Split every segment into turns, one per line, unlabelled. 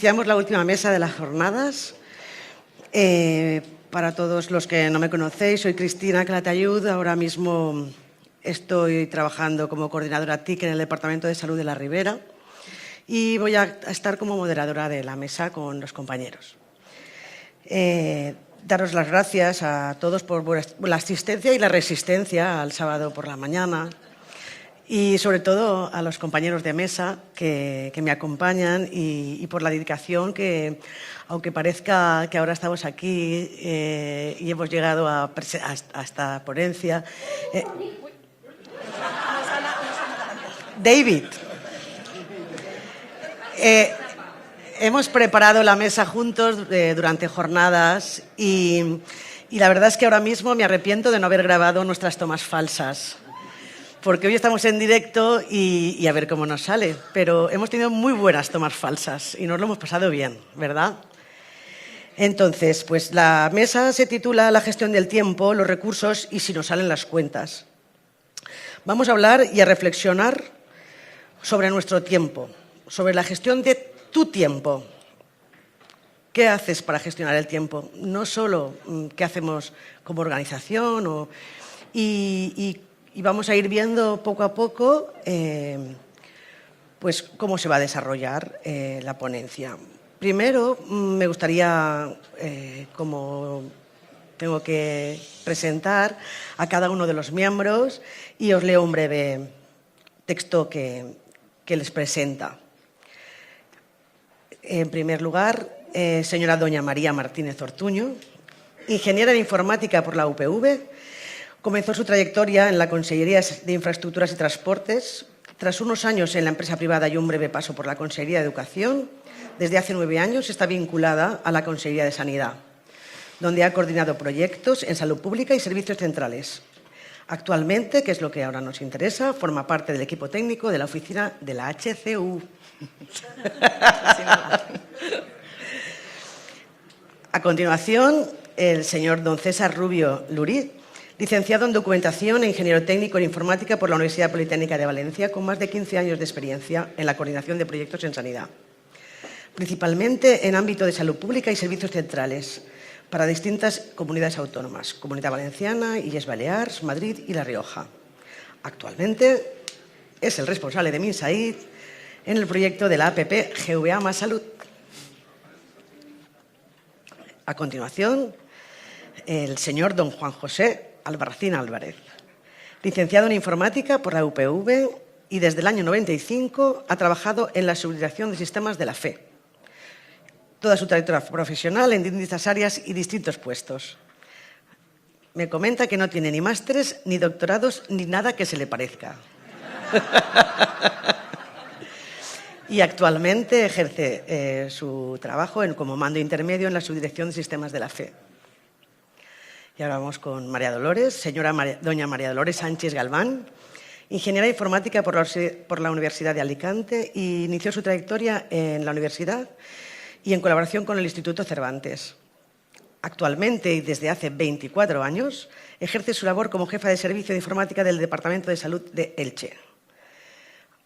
Iniciamos la última mesa de las jornadas. Para todos los que no me conocéis, soy Cristina Calatayud. Ahora mismo estoy trabajando como coordinadora TIC en el Departamento de Salud de la Ribera y voy a estar como moderadora de la mesa con los compañeros. Daros las gracias a todos por la asistencia y la resistencia al sábado por la mañana. Y sobre todo a los compañeros de mesa que me acompañan y por la dedicación que, aunque parezca que ahora estamos aquí y hemos llegado a esta ponencia. David, hemos preparado la mesa juntos durante jornadas y la verdad es que ahora mismo me arrepiento de no haber grabado nuestras tomas falsas. Porque hoy estamos en directo y a ver cómo nos sale. Pero hemos tenido muy buenas tomas falsas y nos lo hemos pasado bien, ¿verdad? Entonces, pues la mesa se titula La gestión del tiempo, los recursos y si nos salen las cuentas. Vamos a hablar y a reflexionar sobre nuestro tiempo, sobre la gestión de tu tiempo. ¿Qué haces para gestionar el tiempo? No solo qué hacemos como organización y vamos a ir viendo poco a poco pues cómo se va a desarrollar la ponencia. Primero, me gustaría, como tengo que presentar a cada uno de los miembros y os leo un breve texto que les presenta. En primer lugar, señora doña María Martínez Ortuño, ingeniera de informática por la UPV. Comenzó su trayectoria en la Consellería de Infraestructuras y Transportes. Tras unos años en la empresa privada y un breve paso por la Consellería de Educación, desde hace 9 años está vinculada a la Consellería de Sanidad, donde ha coordinado proyectos en salud pública y servicios centrales. Actualmente, que es lo que ahora nos interesa, forma parte del equipo técnico de la oficina de la HCU. A continuación, el señor don César Rubio Lurí, licenciado en Documentación e ingeniero técnico en Informática por la Universidad Politécnica de Valencia, con más de 15 años de experiencia en la coordinación de proyectos en sanidad, principalmente en ámbito de salud pública y servicios centrales, para distintas comunidades autónomas, Comunidad Valenciana, Illes Balears, Madrid y La Rioja. Actualmente es el responsable de Minsaid en el proyecto de la APP GVA más Salud. A continuación, el señor don Juan José Albarracín Álvarez, licenciado en Informática por la UPV y desde el año 95 ha trabajado en la subdirección de sistemas de la FE. Toda su trayectoria profesional en distintas áreas y distintos puestos. Me comenta que no tiene ni másteres, ni doctorados, ni nada que se le parezca. Y actualmente ejerce su trabajo como mando intermedio en la subdirección de sistemas de la FE. Y ahora vamos con María Dolores, doña María Dolores Sánchez Galván, ingeniera informática por la Universidad de Alicante y inició su trayectoria en la universidad y en colaboración con el Instituto Cervantes. Actualmente y desde hace 24 años ejerce su labor como jefa de servicio de informática del Departamento de Salud de Elche.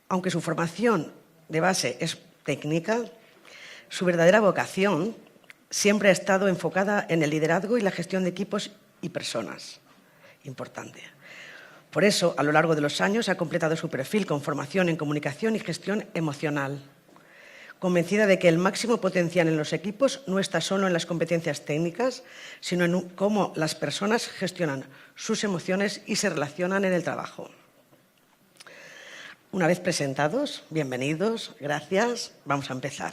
Aunque su formación de base es técnica, su verdadera vocación siempre ha estado enfocada en el liderazgo y la gestión de equipos y personas. Importante. Por eso, a lo largo de los años, ha completado su perfil con formación en comunicación y gestión emocional, convencida de que el máximo potencial en los equipos no está solo en las competencias técnicas, sino en cómo las personas gestionan sus emociones y se relacionan en el trabajo. Una vez presentados, bienvenidos, gracias, vamos a empezar.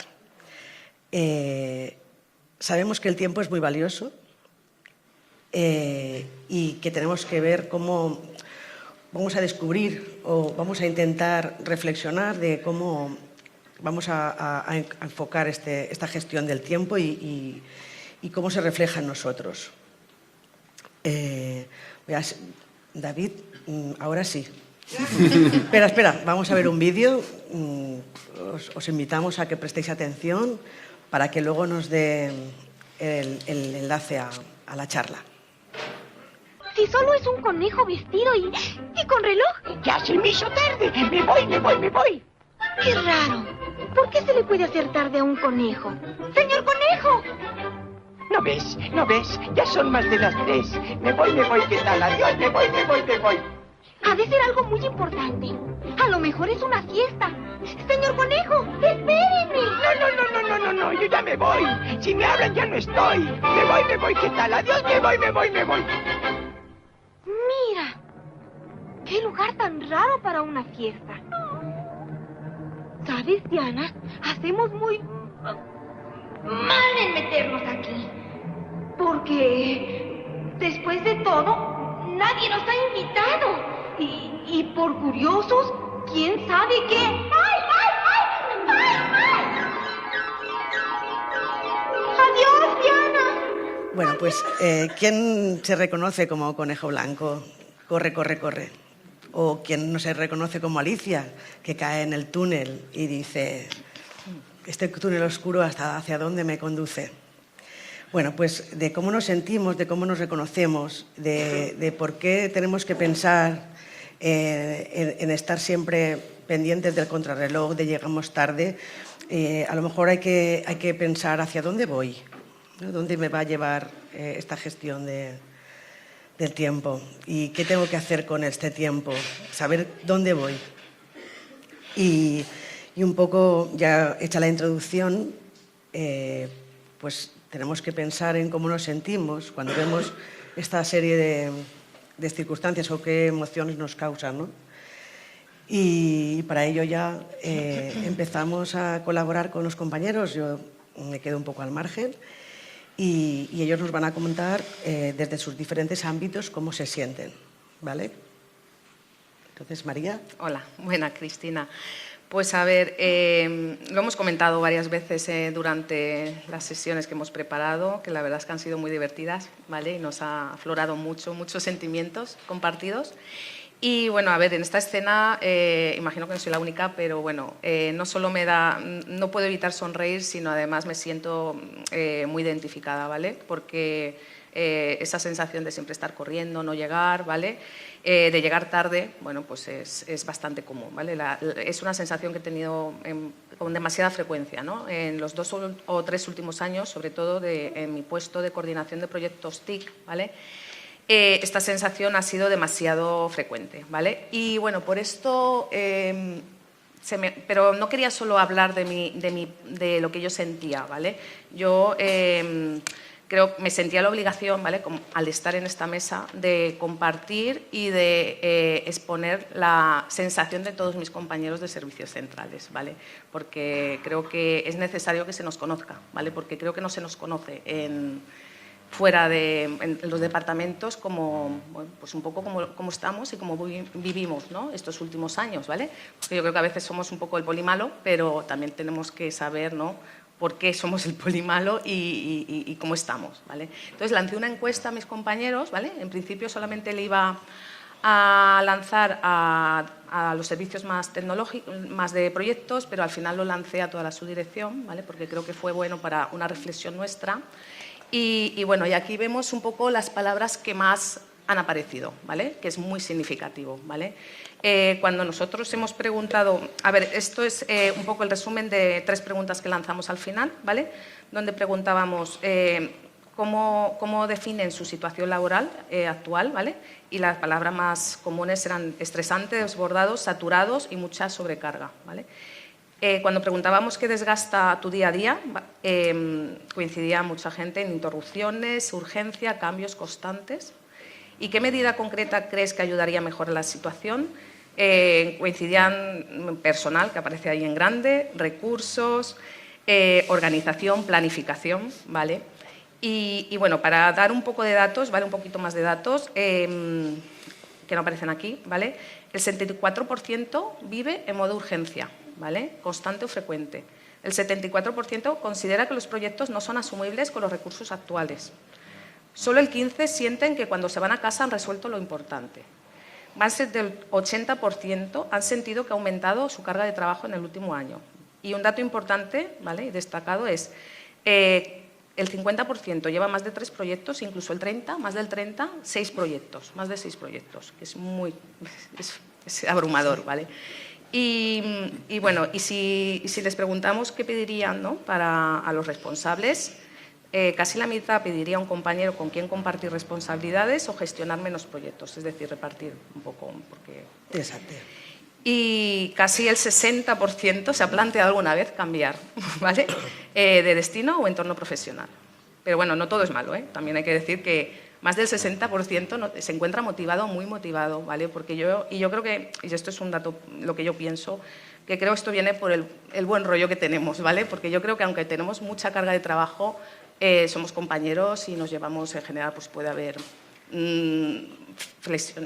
Sabemos que el tiempo es muy valioso y que tenemos que ver cómo vamos a descubrir o vamos a intentar reflexionar de cómo vamos a enfocar esta gestión del tiempo y cómo se refleja en nosotros. David, ahora sí. Espera, vamos a ver un vídeo. Os invitamos a que prestéis atención para que luego nos dé el enlace a la charla.
Si solo es un conejo vestido y con reloj.
Ya se me hizo tarde. Me voy.
Qué raro. ¿Por qué se le puede hacer tarde a un conejo? ¡Señor conejo!
¿No ves? ¿No ves? Ya son más de las 3. Me voy, ¿qué tal? Adiós, me voy.
Ha de ser algo muy importante. A lo mejor es una fiesta. ¡Señor conejo, espéreme!
No, yo ya me voy. Si me hablan ya no estoy. Me voy, ¿qué tal? Adiós, me voy.
Mira, qué lugar tan raro para una fiesta. ¿Sabes, Diana? Hacemos muy mal en meternos aquí. Porque, después de todo, nadie nos ha invitado. Y por curiosos, ¿quién sabe qué? ¡Ay! ¡Adiós, Diana!
Bueno, pues, ¿quién se reconoce como conejo blanco? Corre. O quien no se reconoce como Alicia, que cae en el túnel y dice, este túnel oscuro hacia dónde me conduce. Bueno, pues de cómo nos sentimos, de cómo nos reconocemos, de por qué tenemos que pensar en estar siempre pendientes del contrarreloj, de llegamos tarde. A lo mejor hay que pensar hacia dónde voy, ¿no? ¿Dónde me va a llevar esta gestión del tiempo? ¿Y qué tengo que hacer con este tiempo? Saber dónde voy. Y un poco, ya hecha la introducción, pues tenemos que pensar en cómo nos sentimos cuando vemos esta serie de circunstancias o qué emociones nos causan, ¿no? Y para ello ya empezamos a colaborar con los compañeros. Yo me quedo un poco al margen. Y ellos nos van a comentar desde sus diferentes ámbitos cómo se sienten, ¿vale? Entonces, María.
Hola, buena, Cristina. Pues a ver, lo hemos comentado varias veces durante las sesiones que hemos preparado, que la verdad es que han sido muy divertidas, ¿vale? Y nos ha aflorado muchos sentimientos compartidos. Y bueno, a ver, en esta escena, imagino que no soy la única, pero bueno, no solo no puedo evitar sonreír, sino además me siento muy identificada, ¿vale? Porque esa sensación de siempre estar corriendo, no llegar, ¿vale? De llegar tarde, bueno, pues es bastante común, ¿vale? Es una sensación que he tenido con demasiada frecuencia, ¿no? En los 2 o 3 últimos años, sobre todo en mi puesto de coordinación de proyectos TIC, ¿vale? Esta sensación ha sido demasiado frecuente, ¿vale? Y bueno, por esto, pero no quería solo hablar de lo que yo sentía, ¿vale? Yo creo que me sentía la obligación, ¿vale? Al estar en esta mesa, de compartir y de exponer la sensación de todos mis compañeros de servicios centrales, ¿vale? Porque creo que es necesario que se nos conozca, ¿vale? Porque creo que no se nos conoce fuera en los departamentos como, bueno, pues un poco como estamos y como vivimos, ¿no? Estos últimos años, ¿vale? Porque yo creo que a veces somos un poco el polimalo, pero también tenemos que saber, ¿no?, por qué somos el polimalo y cómo estamos, ¿vale? Entonces lancé una encuesta a mis compañeros, ¿vale? En principio solamente le iba a lanzar a los servicios más tecnológicos, más de proyectos, pero al final lo lancé a toda la subdirección, ¿vale? Porque creo que fue bueno para una reflexión nuestra. Y bueno, y aquí vemos un poco las palabras que más han aparecido, ¿vale? Que es muy significativo, ¿vale? Cuando nosotros hemos preguntado, a ver, esto es un poco el resumen de 3 preguntas que lanzamos al final, ¿vale? Donde preguntábamos cómo definen su situación laboral actual, ¿vale? Y las palabras más comunes eran estresante, desbordados, saturados y mucha sobrecarga, ¿vale? Cuando preguntábamos qué desgasta tu día a día, coincidía mucha gente en interrupciones, urgencia, cambios constantes. ¿Y qué medida concreta crees que ayudaría a mejorar la situación? Coincidían personal, que aparece ahí en grande, recursos, organización, planificación, ¿vale? Y bueno, para dar un poco de datos, ¿vale? Un poquito más de datos, que no aparecen aquí, ¿vale? El 74% vive en modo urgencia, ¿vale? Constante o frecuente. El 74% considera que los proyectos no son asumibles con los recursos actuales. Solo el 15% sienten que cuando se van a casa han resuelto lo importante. Más del 80% han sentido que ha aumentado su carga de trabajo en el último año. Y un dato importante, ¿vale?, y destacado es el 50% lleva más de 3 proyectos, incluso el 30%, más del 30%, 6 proyectos, más de 6 proyectos, que es abrumador, ¿vale? Y bueno, y si les preguntamos qué pedirían, ¿no?, a los responsables, casi la mitad pediría a un compañero con quien compartir responsabilidades o gestionar menos proyectos, es decir, repartir un poco. Porque...
Exacto.
Y casi el 60% se ha planteado alguna vez cambiar, ¿vale?, de destino o entorno profesional. Pero bueno, no todo es malo, ¿eh? También hay que decir que más del 60% se encuentra motivado, muy motivado, ¿vale? Porque yo creo que, y esto es un dato, lo que yo pienso, que creo que esto viene por el buen rollo que tenemos, ¿vale? Porque yo creo que aunque tenemos mucha carga de trabajo, somos compañeros y nos llevamos, en general, pues puede haber...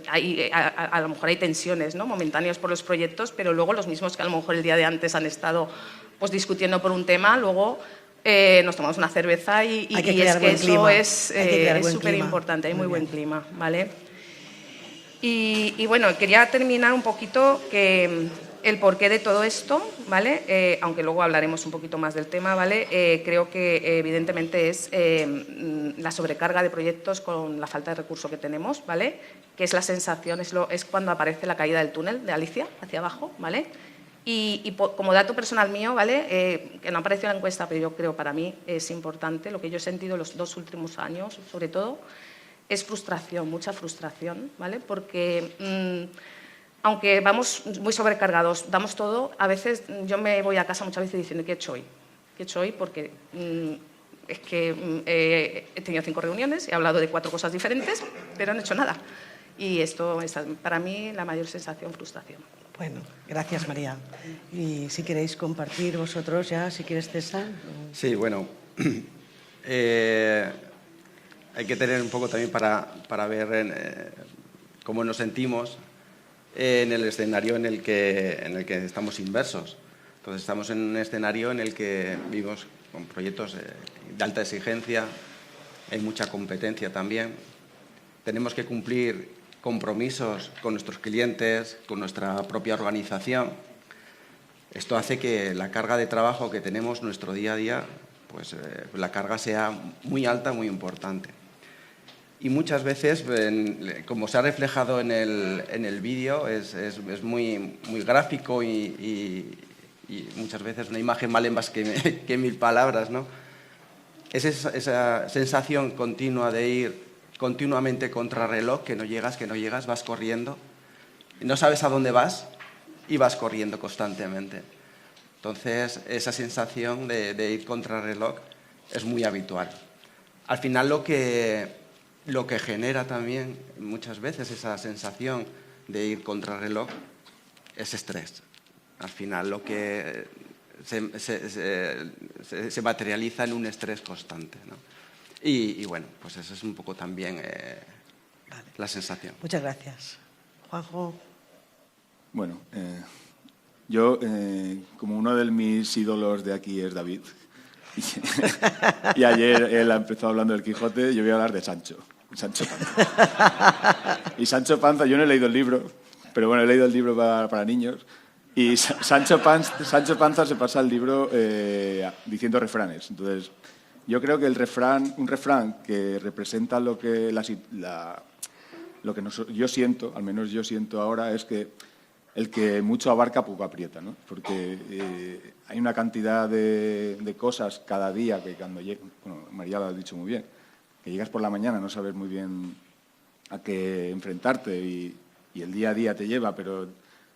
a lo mejor hay tensiones, ¿no?, momentáneas por los proyectos, pero luego los mismos que a lo mejor el día de antes han estado pues discutiendo por un tema, luego nos tomamos una cerveza y es que eso es súper importante, hay muy buen clima, ¿vale? Y bueno, quería terminar un poquito el porqué de todo esto, ¿vale? Aunque luego hablaremos un poquito más del tema, ¿vale? Creo que evidentemente es la sobrecarga de proyectos con la falta de recurso que tenemos, ¿vale? Que es la sensación, es cuando aparece la caída del túnel de Alicia hacia abajo, ¿vale? Y como dato personal mío, ¿vale? Que no apareció en la encuesta, pero yo creo para mí es importante, lo que yo he sentido los 2 últimos años, sobre todo, es frustración, mucha frustración, ¿vale? Porque aunque vamos muy sobrecargados, damos todo, a veces yo me voy a casa muchas veces diciendo ¿qué he hecho hoy? ¿Qué he hecho hoy? Porque es que he tenido 5 reuniones, he hablado de 4 cosas diferentes, pero no he hecho nada. Y esto es para mí la mayor sensación, frustración.
Bueno, gracias, María. Y si queréis compartir vosotros ya, si quieres, César.
Sí, bueno, hay que tener un poco también para ver cómo nos sentimos en el escenario en el que estamos inmersos. Entonces, estamos en un escenario en el que vivimos con proyectos de alta exigencia, hay mucha competencia también. Tenemos que cumplir compromisos con nuestros clientes, con nuestra propia organización. Esto hace que la carga de trabajo que tenemos nuestro día a día, pues la carga sea muy alta, muy importante. Y muchas veces, como se ha reflejado en el vídeo, es muy gráfico y muchas veces una imagen vale más que 1000 palabras, ¿no? Es esa sensación continua de ir continuamente contrarreloj, que no llegas, vas corriendo, no sabes a dónde vas y vas corriendo constantemente. Entonces, esa sensación de ir contrarreloj es muy habitual. Al final, lo que genera también muchas veces esa sensación de ir contrarreloj es estrés. Al final, lo que se materializa en un estrés constante, ¿no? Y bueno, pues eso es un poco también la sensación.
Muchas gracias. Juanjo.
Bueno, yo, como uno de mis ídolos de aquí es David, y ayer él ha empezado hablando del Quijote, yo voy a hablar de Sancho Panza. Y Sancho Panza, yo no he leído el libro, pero bueno, he leído el libro para niños, y Sancho Panza se pasa el libro diciendo refranes. Entonces, yo creo que un refrán que representa lo que yo siento, al menos yo siento ahora, es que el que mucho abarca poco aprieta, ¿no? Porque hay una cantidad de cosas cada día que cuando María lo ha dicho muy bien, que llegas por la mañana no sabes muy bien a qué enfrentarte y el día a día te lleva, pero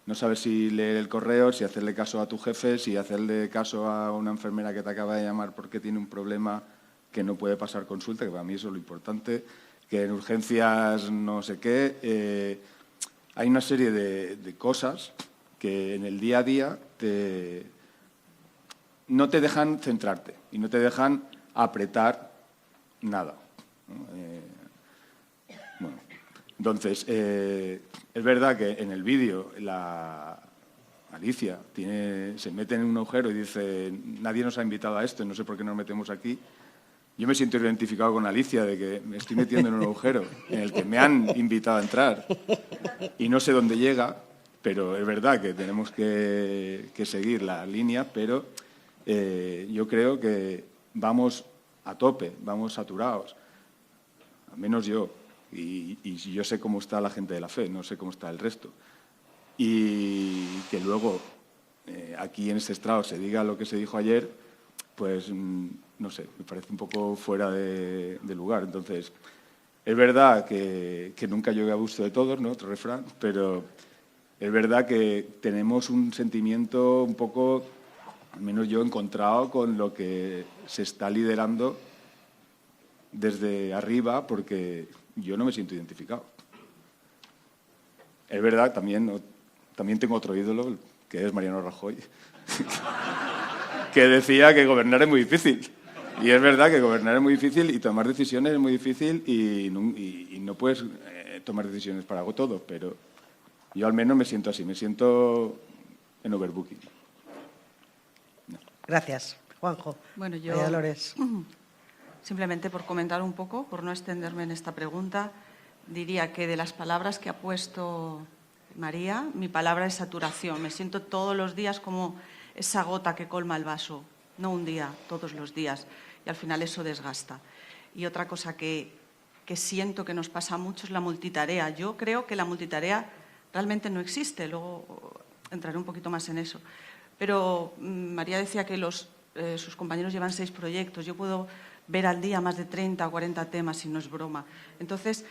no sabes si leer el correo, si hacerle caso a tu jefe, si hacerle caso a una enfermera que te acaba de llamar porque tiene un problema que no puede pasar consulta, que para mí eso es lo importante, que en urgencias no sé qué. Hay una serie de cosas que en el día a día no te dejan centrarte y no te dejan apretar nada, ¿no? Bueno, entonces, es verdad que en el vídeo Alicia se mete en un agujero y dice nadie nos ha invitado a esto, no sé por qué nos metemos aquí. Yo me siento identificado con Alicia de que me estoy metiendo en un agujero en el que me han invitado a entrar y no sé dónde llega, pero es verdad que tenemos que seguir la línea, pero yo creo que vamos a tope, vamos saturados, al menos yo, y yo sé cómo está la gente de la fe, no sé cómo está el resto. y que luego aquí en este estrado se diga lo que se dijo ayer, pues no sé, me parece un poco fuera de lugar. Entonces, es verdad que nunca llueve a gusto de todos, ¿no? Otro refrán, pero es verdad que tenemos un sentimiento un poco, al menos yo he encontrado, con lo que se está liderando desde arriba, porque yo no me siento identificado. Es verdad, también tengo otro ídolo, que es Mariano Rajoy, que decía que gobernar es muy difícil. Y es verdad que gobernar es muy difícil y tomar decisiones es muy difícil y no puedes tomar decisiones para todo, pero yo al menos me siento así, me siento en overbooking. No.
Gracias. Juanjo.
Bueno, yo
María Dolores.
simplemente por comentar un poco, por no extenderme en esta pregunta, diría que de las palabras que ha puesto María, mi palabra es saturación. Me siento todos los días como esa gota que colma el vaso, no un día, todos los días. Y al final eso desgasta. Y otra cosa que siento que nos pasa mucho es la multitarea. Yo creo que la multitarea realmente no existe, luego entraré un poquito más en eso. Pero María decía que sus compañeros llevan 6 proyectos. Yo puedo ver al día más de 30 o 40 temas y no es broma. Entonces,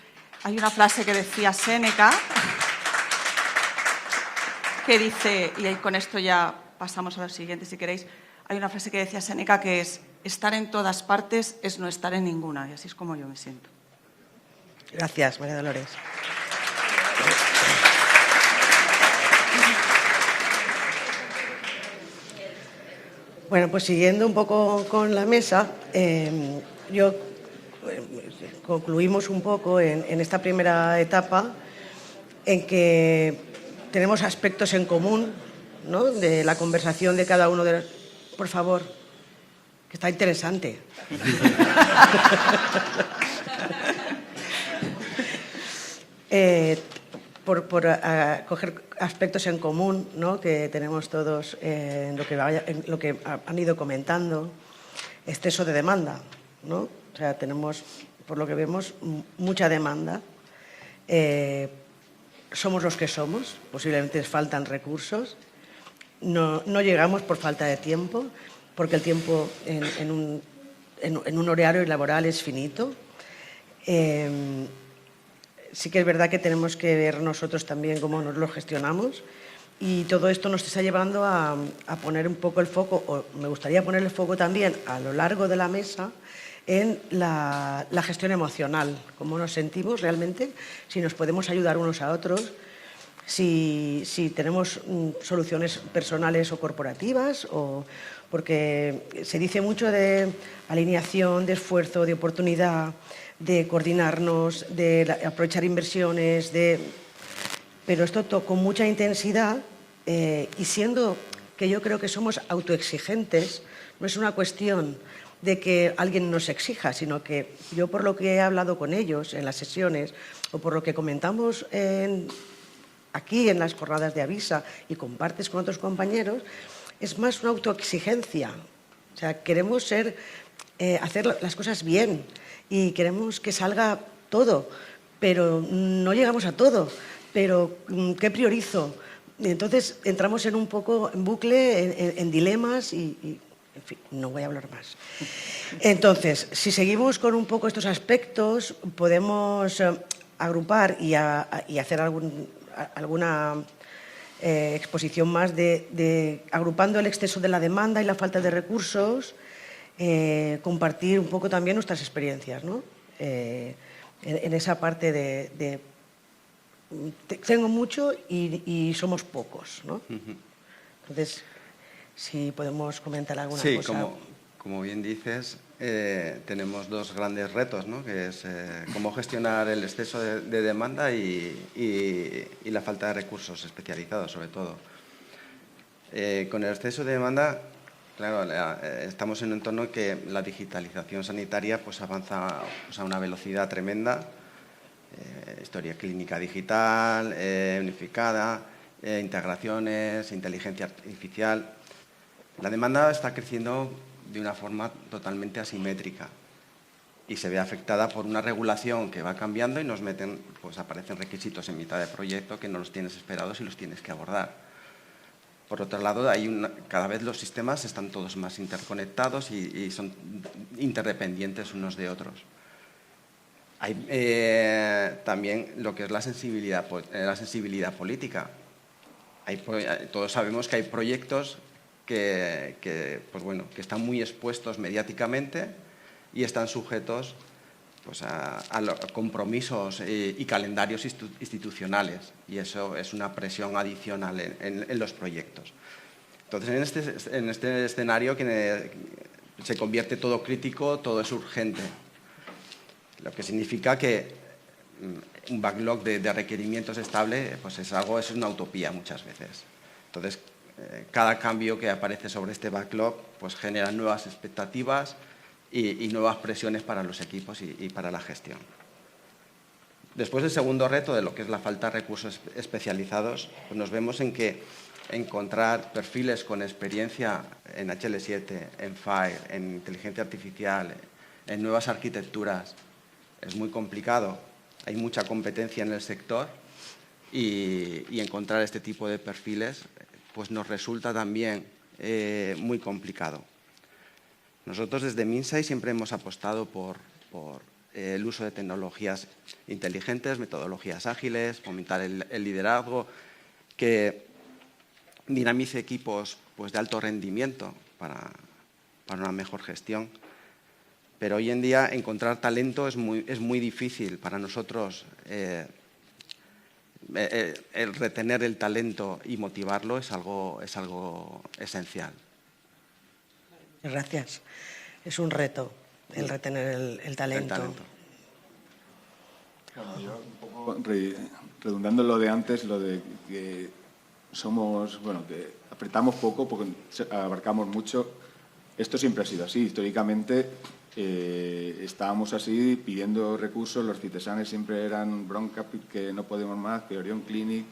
hay una frase que decía Séneca, que dice, y con esto ya pasamos a lo siguiente si queréis, hay una frase que decía Séneca que es: estar en todas partes es no estar en ninguna, y así es como yo me siento.
Gracias, María Dolores. Bueno, pues siguiendo un poco con la mesa, concluimos un poco en esta primera etapa en que tenemos aspectos en común, ¿no?, de la conversación de cada uno de los... Por favor, que está interesante. Por coger aspectos en común, ¿no?, que tenemos todos en lo que han ido comentando. Exceso de demanda, ¿no? O sea, tenemos, por lo que vemos, mucha demanda. Somos los que somos, posiblemente faltan recursos. No llegamos por falta de tiempo, porque el tiempo en un horario laboral es finito. Sí que es verdad que tenemos que ver nosotros también cómo nos lo gestionamos, y todo esto nos está llevando a poner un poco el foco, o me gustaría poner el foco también a lo largo de la mesa en la gestión emocional, cómo nos sentimos realmente, si nos podemos ayudar unos a otros, si tenemos soluciones personales o corporativas, porque se dice mucho de alineación, de esfuerzo, de oportunidad, de coordinarnos, de aprovechar inversiones, pero esto con mucha intensidad, y siendo que yo creo que somos autoexigentes, no es una cuestión de que alguien nos exija, sino que yo, por lo que he hablado con ellos en las sesiones o por lo que comentamos aquí en las jornadas de Avisa y compartes con otros compañeros, es más una autoexigencia. O sea, queremos hacer las cosas bien y queremos que salga todo, pero no llegamos a todo. Pero ¿qué priorizo? Entonces entramos en un poco en bucle, en dilemas y en fin, no voy a hablar más. Entonces, si seguimos con un poco estos aspectos, podemos agrupar y hacer alguna exposición más agrupando el exceso de la demanda y la falta de recursos, compartir un poco también nuestras experiencias, ¿no? En esa parte de tengo mucho y somos pocos, ¿no? Entonces, si podemos comentar alguna cosa.
Sí, como bien dices, tenemos 2 grandes retos, ¿no?, que es cómo gestionar el exceso de demanda y la falta de recursos especializados, sobre todo. Con el exceso de demanda, claro, estamos en un entorno en que la digitalización sanitaria pues avanza a una velocidad tremenda. Historia clínica digital, unificada, integraciones, inteligencia artificial. La demanda está creciendo de una forma totalmente asimétrica. y se ve afectada por una regulación que va cambiando y nos meten, pues aparecen requisitos en mitad de proyecto que no los tienes esperados y los tienes que abordar. Por otro lado, cada vez los sistemas están todos más interconectados y son interdependientes unos de otros. Hay también lo que es la sensibilidad política. Todos sabemos que hay proyectos que están muy expuestos mediáticamente y están sujetos pues, a compromisos y calendarios institucionales, y eso es una presión adicional en los proyectos. Entonces, en este escenario que se convierte todo crítico, todo es urgente, lo que significa que un backlog de requerimientos estable pues es una utopía muchas veces. Entonces, cada cambio que aparece sobre este backlog pues genera nuevas expectativas y nuevas presiones para los equipos y para la gestión. Después, el segundo reto de lo que es la falta de recursos especializados, pues nos vemos en que encontrar perfiles con experiencia en HL7, en FAIR, en inteligencia artificial, en nuevas arquitecturas, es muy complicado. Hay mucha competencia en el sector y encontrar este tipo de perfiles pues nos resulta también muy complicado. Nosotros desde Minsait siempre hemos apostado por el uso de tecnologías inteligentes, metodologías ágiles, fomentar el liderazgo, que dinamice equipos pues, de alto rendimiento para una mejor gestión. Pero hoy en día encontrar talento es muy difícil para nosotros. El retener el talento y motivarlo es algo esencial.
Gracias. Es un reto el retener el talento.
Claro, yo un poco redundando lo de antes, lo de que que apretamos poco porque abarcamos mucho. Esto siempre ha sido así. Históricamente estábamos así pidiendo recursos, los CITESANes siempre eran bronca, que no podemos más, que Orion Clinic,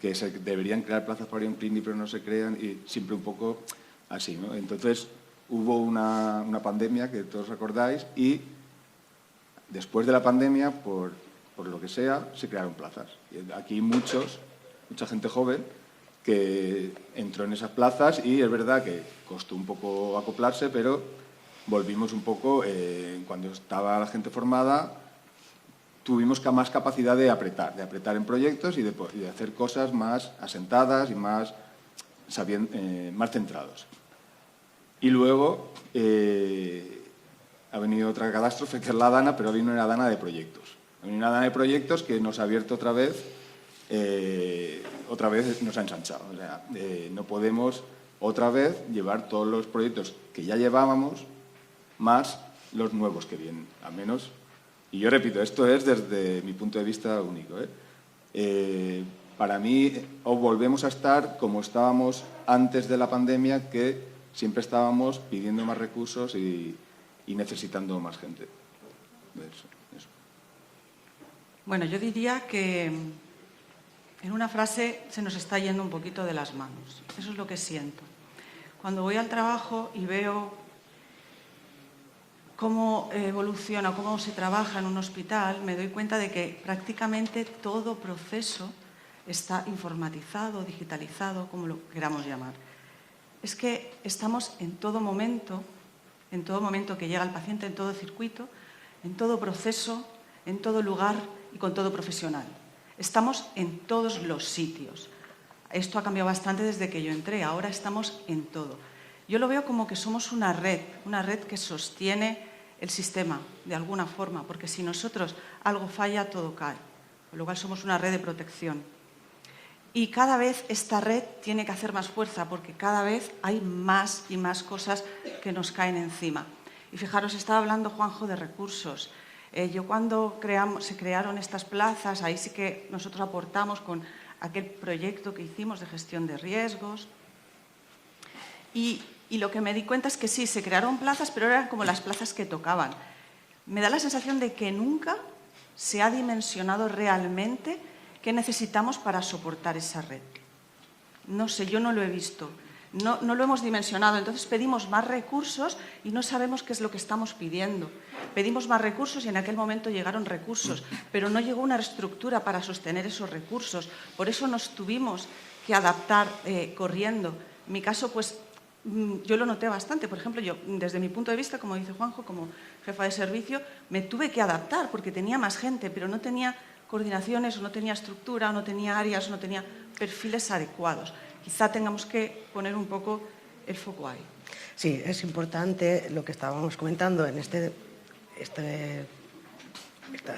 que se deberían crear plazas para Orion Clinic pero no se crean, y siempre un poco así, ¿no? Entonces hubo una pandemia que todos recordáis y después de la pandemia, por lo que sea, se crearon plazas. Y aquí mucha gente joven que entró en esas plazas y es verdad que costó un poco acoplarse, pero volvimos un poco, cuando estaba la gente formada, tuvimos más capacidad de apretar en proyectos y de hacer cosas más asentadas y más centrados. Y luego ha venido otra catástrofe, que es la DANA, pero vino una DANA de proyectos. Ha venido una DANA de proyectos que nos ha abierto otra vez nos ha ensanchado. O sea, no podemos otra vez llevar todos los proyectos que ya llevábamos, más los nuevos que vienen, al menos. Y yo repito, esto es desde mi punto de vista único. Para mí, o volvemos a estar como estábamos antes de la pandemia, que siempre estábamos pidiendo más recursos y necesitando más gente. Eso.
Bueno, yo diría que en una frase se nos está yendo un poquito de las manos. Eso es lo que siento. Cuando voy al trabajo y veo cómo evoluciona, cómo se trabaja en un hospital, me doy cuenta de que prácticamente todo proceso está informatizado, digitalizado, como lo queramos llamar. Es que estamos en todo momento que llega el paciente, en todo circuito, en todo proceso, en todo lugar y con todo profesional. Estamos en todos los sitios. Esto ha cambiado bastante desde que yo entré, ahora estamos en todo. Yo lo veo como que somos una red que sostiene el sistema, de alguna forma, porque si nosotros algo falla, todo cae. Con lo cual somos una red de protección. Y cada vez esta red tiene que hacer más fuerza, porque cada vez hay más y más cosas que nos caen encima. Y fijaros, estaba hablando Juanjo de recursos. Yo cuando se crearon estas plazas, ahí sí que nosotros aportamos con aquel proyecto que hicimos de gestión de riesgos. Y lo que me di cuenta es que sí, se crearon plazas, pero eran como las plazas que tocaban. Me da la sensación de que nunca se ha dimensionado realmente qué necesitamos para soportar esa red. No sé, yo no lo he visto. No lo hemos dimensionado, entonces pedimos más recursos y no sabemos qué es lo que estamos pidiendo. Pedimos más recursos y en aquel momento llegaron recursos, pero no llegó una estructura para sostener esos recursos. Por eso nos tuvimos que adaptar corriendo. En mi caso, pues yo lo noté bastante. Por ejemplo, yo, desde mi punto de vista, como dice Juanjo, como jefa de servicio, me tuve que adaptar porque tenía más gente, pero no tenía coordinaciones, o no tenía estructura, o no tenía áreas, o no tenía perfiles adecuados. Quizá tengamos que poner un poco el foco ahí.
Sí, es importante lo que estábamos comentando en esta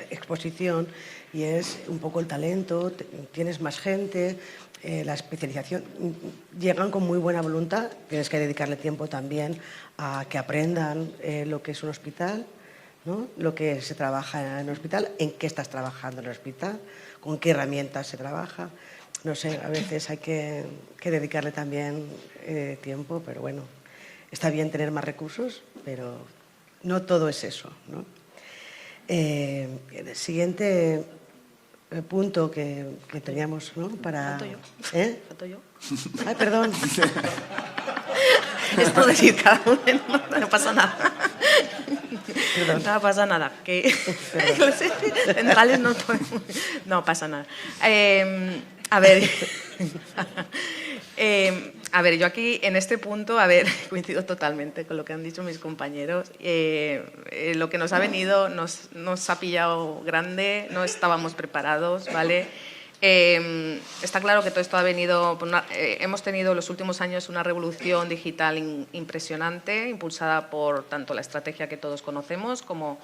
exposición, y es un poco el talento. Tienes más gente, la especialización, llegan con muy buena voluntad, tienes que dedicarle tiempo también a que aprendan lo que es un hospital, ¿no? Lo que se trabaja en el hospital, en qué estás trabajando en el hospital, con qué herramientas se trabaja. No sé, a veces hay que dedicarle también tiempo, pero bueno, está bien tener más recursos, pero no todo es eso, ¿no? El siguiente punto que teníamos, ¿no? Para...
¿Falto yo? ¿Falto yo?
Ay, perdón.
Esto de decir cada uno, no pasa nada.
Perdón.
No pasa nada. Que los centrales no podemos... No pasa nada. A ver, yo aquí en este punto, coincido totalmente con lo que han dicho mis compañeros. Lo que nos ha venido nos ha pillado grande, no estábamos preparados, ¿vale? Está claro que todo esto ha venido... hemos tenido en los últimos años una revolución digital impresionante, impulsada por tanto la estrategia que todos conocemos como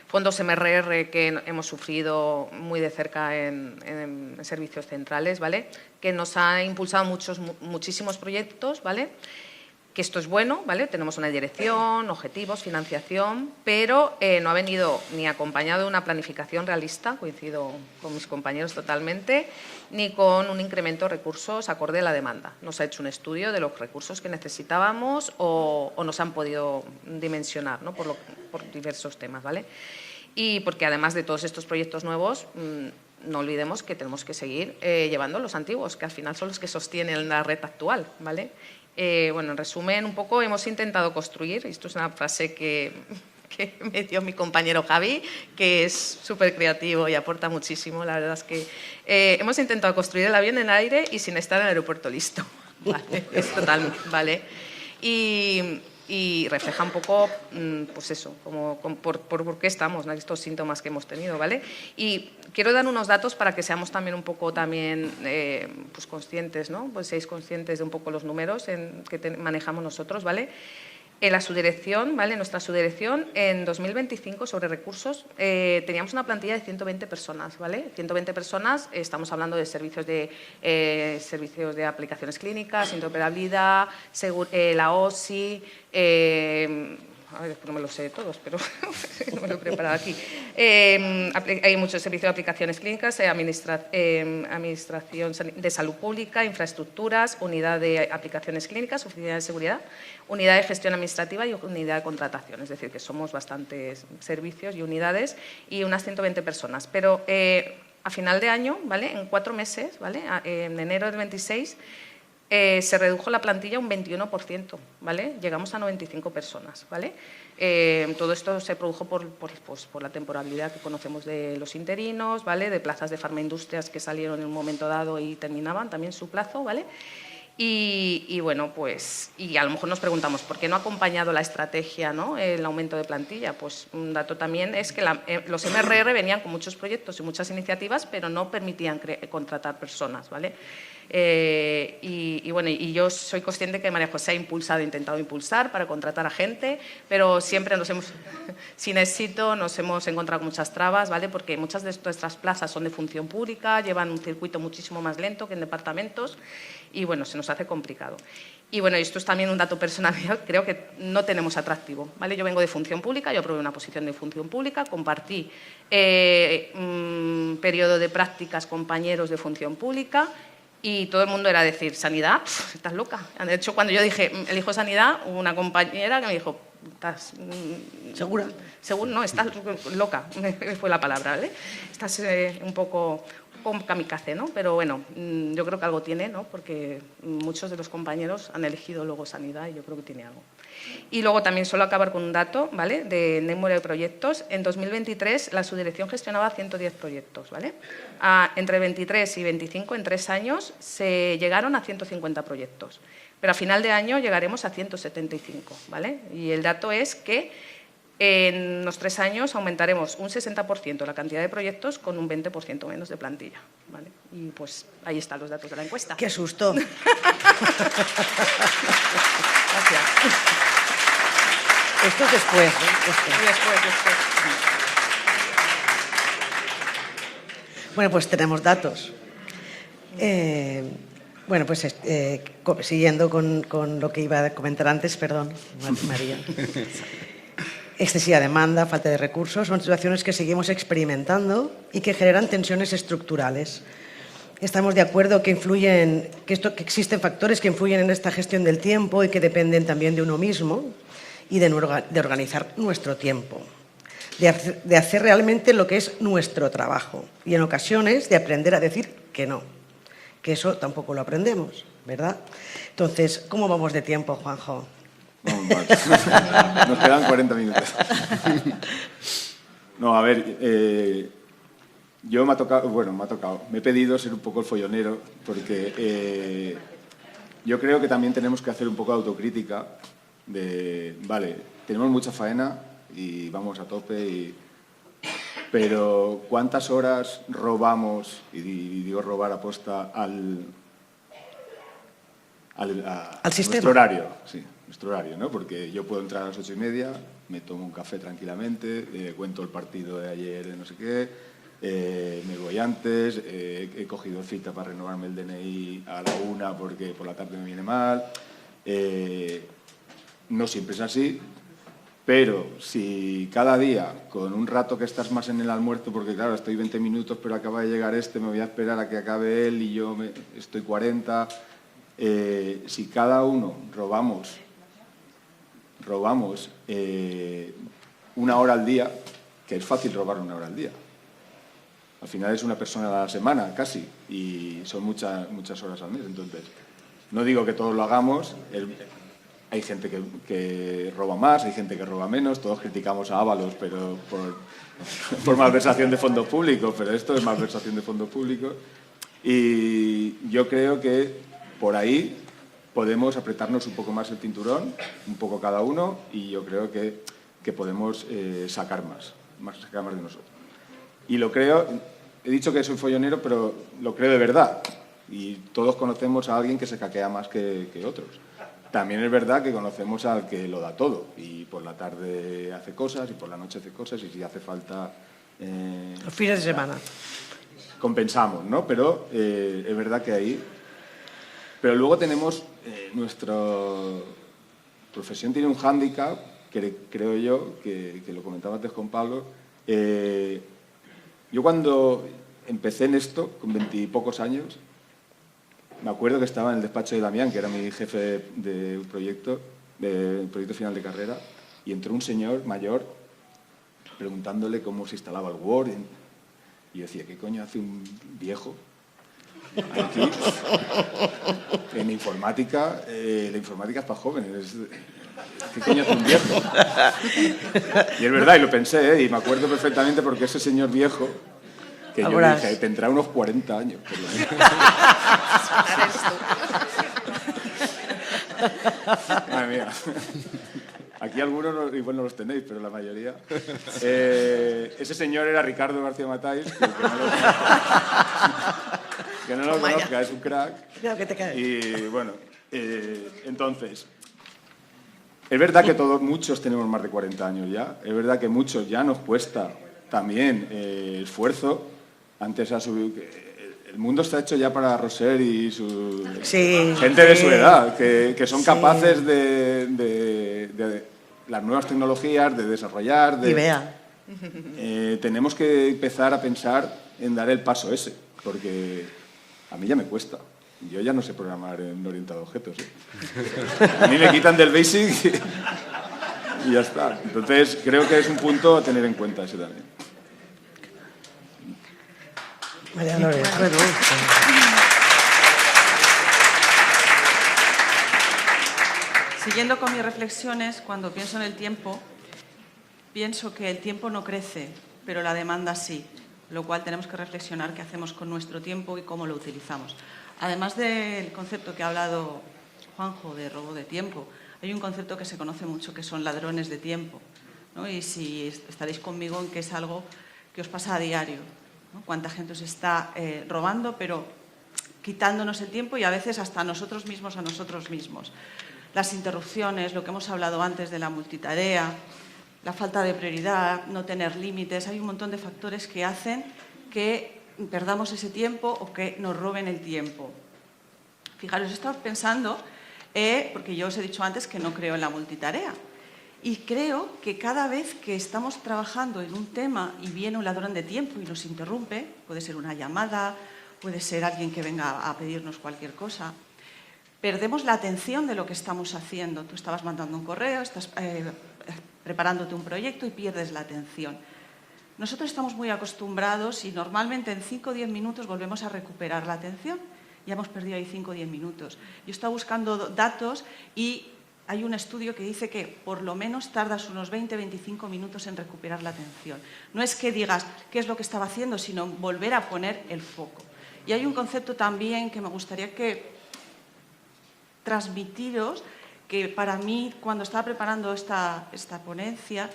fondos MRR que hemos sufrido muy de cerca en servicios centrales, ¿vale? Que nos ha impulsado muchísimos proyectos, ¿vale? Que esto es bueno, ¿vale? Tenemos una dirección, objetivos, financiación, pero no ha venido ni acompañado de una planificación realista, coincido con mis compañeros totalmente, ni con un incremento de recursos acorde a la demanda. No se ha hecho un estudio de los recursos que necesitábamos o no se han podido dimensionar, ¿no? por diversos temas, ¿vale? Y porque además de todos estos proyectos nuevos, no olvidemos que tenemos que seguir llevando los antiguos, que al final son los que sostienen la red actual, ¿vale? Bueno, en resumen, un poco hemos intentado construir, esto es una frase que me dio mi compañero Javi, que es súper creativo y aporta muchísimo, la verdad es que hemos intentado construir el avión en el aire y sin estar en el aeropuerto listo, ¿vale? Es total, ¿vale? Y refleja un poco, pues eso, por qué estamos, ¿no? Estos síntomas que hemos tenido, ¿vale? Y quiero dar unos datos para que seamos también un poco pues conscientes, ¿no? Pues seáis conscientes de un poco los números que manejamos nosotros, ¿vale? En la subdirección, ¿vale? Nuestra subdirección, en 2025, sobre recursos, teníamos una plantilla de 120 personas, ¿vale? 120 personas, estamos hablando de servicios de aplicaciones clínicas, interoperabilidad, la OSI, a ver, no me lo sé todos, pero no me lo he preparado aquí. Hay muchos servicios de aplicaciones clínicas, administración de salud pública, infraestructuras, unidad de aplicaciones clínicas, oficina de seguridad, unidad de gestión administrativa y unidad de contratación. Es decir, que somos bastantes servicios y unidades y unas 120 personas. Pero a final de año, ¿vale? En 4 meses, ¿vale? En enero del 26, se redujo la plantilla un 21%, ¿vale? Llegamos a 95 personas, ¿vale? Todo esto se produjo por la temporalidad que conocemos de los interinos, ¿vale? De plazas de farmaindustrias que salieron en un momento dado y terminaban también su plazo, ¿vale? Y bueno, pues, y a lo mejor nos preguntamos, ¿por qué no ha acompañado la estrategia, ¿no? El aumento de plantilla? Pues un dato también es que los MRR venían con muchos proyectos y muchas iniciativas, pero no permitían contratar personas, ¿vale? Y bueno, y yo soy consciente que María José ha intentado impulsar para contratar a gente, pero siempre sin éxito, nos hemos encontrado con muchas trabas, ¿vale? Porque muchas de nuestras plazas son de función pública, llevan un circuito muchísimo más lento que en departamentos y bueno, se nos hace complicado. Y bueno, esto es también un dato personal, creo que no tenemos atractivo, ¿vale? Yo vengo de función pública, yo aprobé una posición de función pública, compartí periodo de prácticas compañeros de función pública y todo el mundo era decir, ¿sanidad? Pff, estás loca. De hecho, cuando yo dije, elijo sanidad, hubo una compañera que me dijo, ¿estás
¿Segura?
No, estás loca, fue la palabra, ¿vale? Estás un poco poco kamikaze, ¿no? Pero bueno, yo creo que algo tiene, ¿no? Porque muchos de los compañeros han elegido luego sanidad y yo creo que tiene algo. Y luego también suelo acabar con un dato, ¿vale? De número de proyectos. En 2023 la subdirección gestionaba 110 proyectos, ¿vale? Entre 23 y 25, en 3 años, se llegaron a 150 proyectos. Pero a final de año llegaremos a 175, ¿vale? Y el dato es que en los 3 años aumentaremos un 60% la cantidad de proyectos con un 20% menos de plantilla, ¿vale? Y pues ahí están los datos de la encuesta.
¡Qué susto!
Gracias.
Esto es después, ¿no?
Y después.
Bueno, pues tenemos datos. Bueno, pues siguiendo con lo que iba a comentar antes, perdón, María. Excesiva demanda, falta de recursos, son situaciones que seguimos experimentando y que generan tensiones estructurales. Estamos de acuerdo que existen factores que influyen en esta gestión del tiempo y que dependen también de uno mismo y de organizar nuestro tiempo, de hacer realmente lo que es nuestro trabajo y en ocasiones de aprender a decir que no, que eso tampoco lo aprendemos, ¿verdad? Entonces, ¿cómo vamos de tiempo, Juanjo?
Vamos mal. Nos quedan 40 minutos. No, a ver, yo me ha tocado, me he pedido ser un poco el follonero porque yo creo que también tenemos que hacer un poco de autocrítica de, vale, tenemos mucha faena y vamos a tope, pero ¿cuántas horas robamos, y digo robar aposta, al
sistema?
Nuestro horario, sí, nuestro horario, ¿no? Porque yo puedo entrar a las 8:30, me tomo un café tranquilamente, cuento el partido de ayer de no sé qué, me voy antes, he cogido cita para renovarme el DNI a la 1 porque por la tarde me viene mal. No siempre es así, pero si cada día, con un rato que estás más en el almuerzo, porque claro, estoy 20 minutos, pero acaba de llegar me voy a esperar a que acabe él y yo estoy 40... si cada uno robamos 1 hora al día, que es fácil robar 1 hora al día. Al final es una persona a la semana, casi, y son muchas horas al mes. Entonces, no digo que todos lo hagamos, hay gente que roba más, hay gente que roba menos, todos criticamos a Ábalos, pero por malversación de fondos públicos, pero esto es malversación de fondos públicos. Y yo creo que por ahí podemos apretarnos un poco más el cinturón, un poco cada uno, y yo creo que podemos sacar más de nosotros. Y lo creo, he dicho que soy follonero, pero lo creo de verdad. Y todos conocemos a alguien que se caquea más que otros. También es verdad que conocemos al que lo da todo, y por la tarde hace cosas, y por la noche hace cosas, y si hace falta...
Los fines de semana.
Compensamos, ¿no? Pero es verdad que ahí... Pero luego tenemos, nuestra profesión tiene un hándicap, que creo yo, que lo comentaba antes con Pablo. Yo cuando empecé en esto, con 20 y pocos años, me acuerdo que estaba en el despacho de Damián, que era mi jefe de un proyecto final de carrera, y entró un señor mayor preguntándole cómo se instalaba el Word. Y yo decía, ¿qué coño hace un viejo aquí? En informática, la informática es para jóvenes. ¿Qué coño hace un viejo? Y es verdad, y lo pensé, y me acuerdo perfectamente porque ese señor viejo, que
ahora
yo dije, tendrá unos 40 años, por lo menos. Madre mía. Aquí algunos igual no los tenéis, pero la mayoría. Ese señor era Ricardo García Matáis, que no lo conozca, es un crack.
Cuidado que te caes.
Y bueno, entonces, es verdad que muchos tenemos más de 40 años ya, es verdad que muchos ya nos cuesta también esfuerzo. Antes el mundo está hecho ya para Roser y su gente de su edad, que son capaces de las nuevas tecnologías, de desarrollar.
Y vea.
Tenemos que empezar a pensar en dar el paso ese, porque a mí ya me cuesta. Yo ya no sé programar en orientado a objetos. A mí me quitan del Basic y ya está. Entonces, creo que es un punto a tener en cuenta ese también.
María Dolores, bueno.
Siguiendo con mis reflexiones, cuando pienso en el tiempo, pienso que el tiempo no crece, pero la demanda sí, lo cual tenemos que reflexionar qué hacemos con nuestro tiempo y cómo lo utilizamos. Además del concepto que ha hablado Juanjo de robo de tiempo, hay un concepto que se conoce mucho que son ladrones de tiempo, ¿no? Y si estaréis conmigo en que es algo que os pasa a diario, ¿no? Cuánta gente os está robando, pero quitándonos el tiempo y a veces hasta a nosotros mismos. Las interrupciones, lo que hemos hablado antes de la multitarea, la falta de prioridad, no tener límites, hay un montón de factores que hacen que perdamos ese tiempo o que nos roben el tiempo. Fijaros, he estado pensando, porque yo os he dicho antes que no creo en la multitarea, y creo que cada vez que estamos trabajando en un tema y viene un ladrón de tiempo y nos interrumpe, puede ser una llamada, puede ser alguien que venga a pedirnos cualquier cosa, perdemos la atención de lo que estamos haciendo. Tú estabas mandando un correo, estás preparándote un proyecto y pierdes la atención. Nosotros estamos muy acostumbrados y normalmente en 5 o 10 minutos volvemos a recuperar la atención. Ya hemos perdido ahí 5 o 10 minutos. Yo estaba buscando datos y hay un estudio que dice que por lo menos tardas unos 20-25 minutos en recuperar la atención. No es que digas qué es lo que estaba haciendo, sino volver a poner el foco. Y hay un concepto también que me gustaría que transmitiros, que para mí, cuando estaba preparando esta ponencia,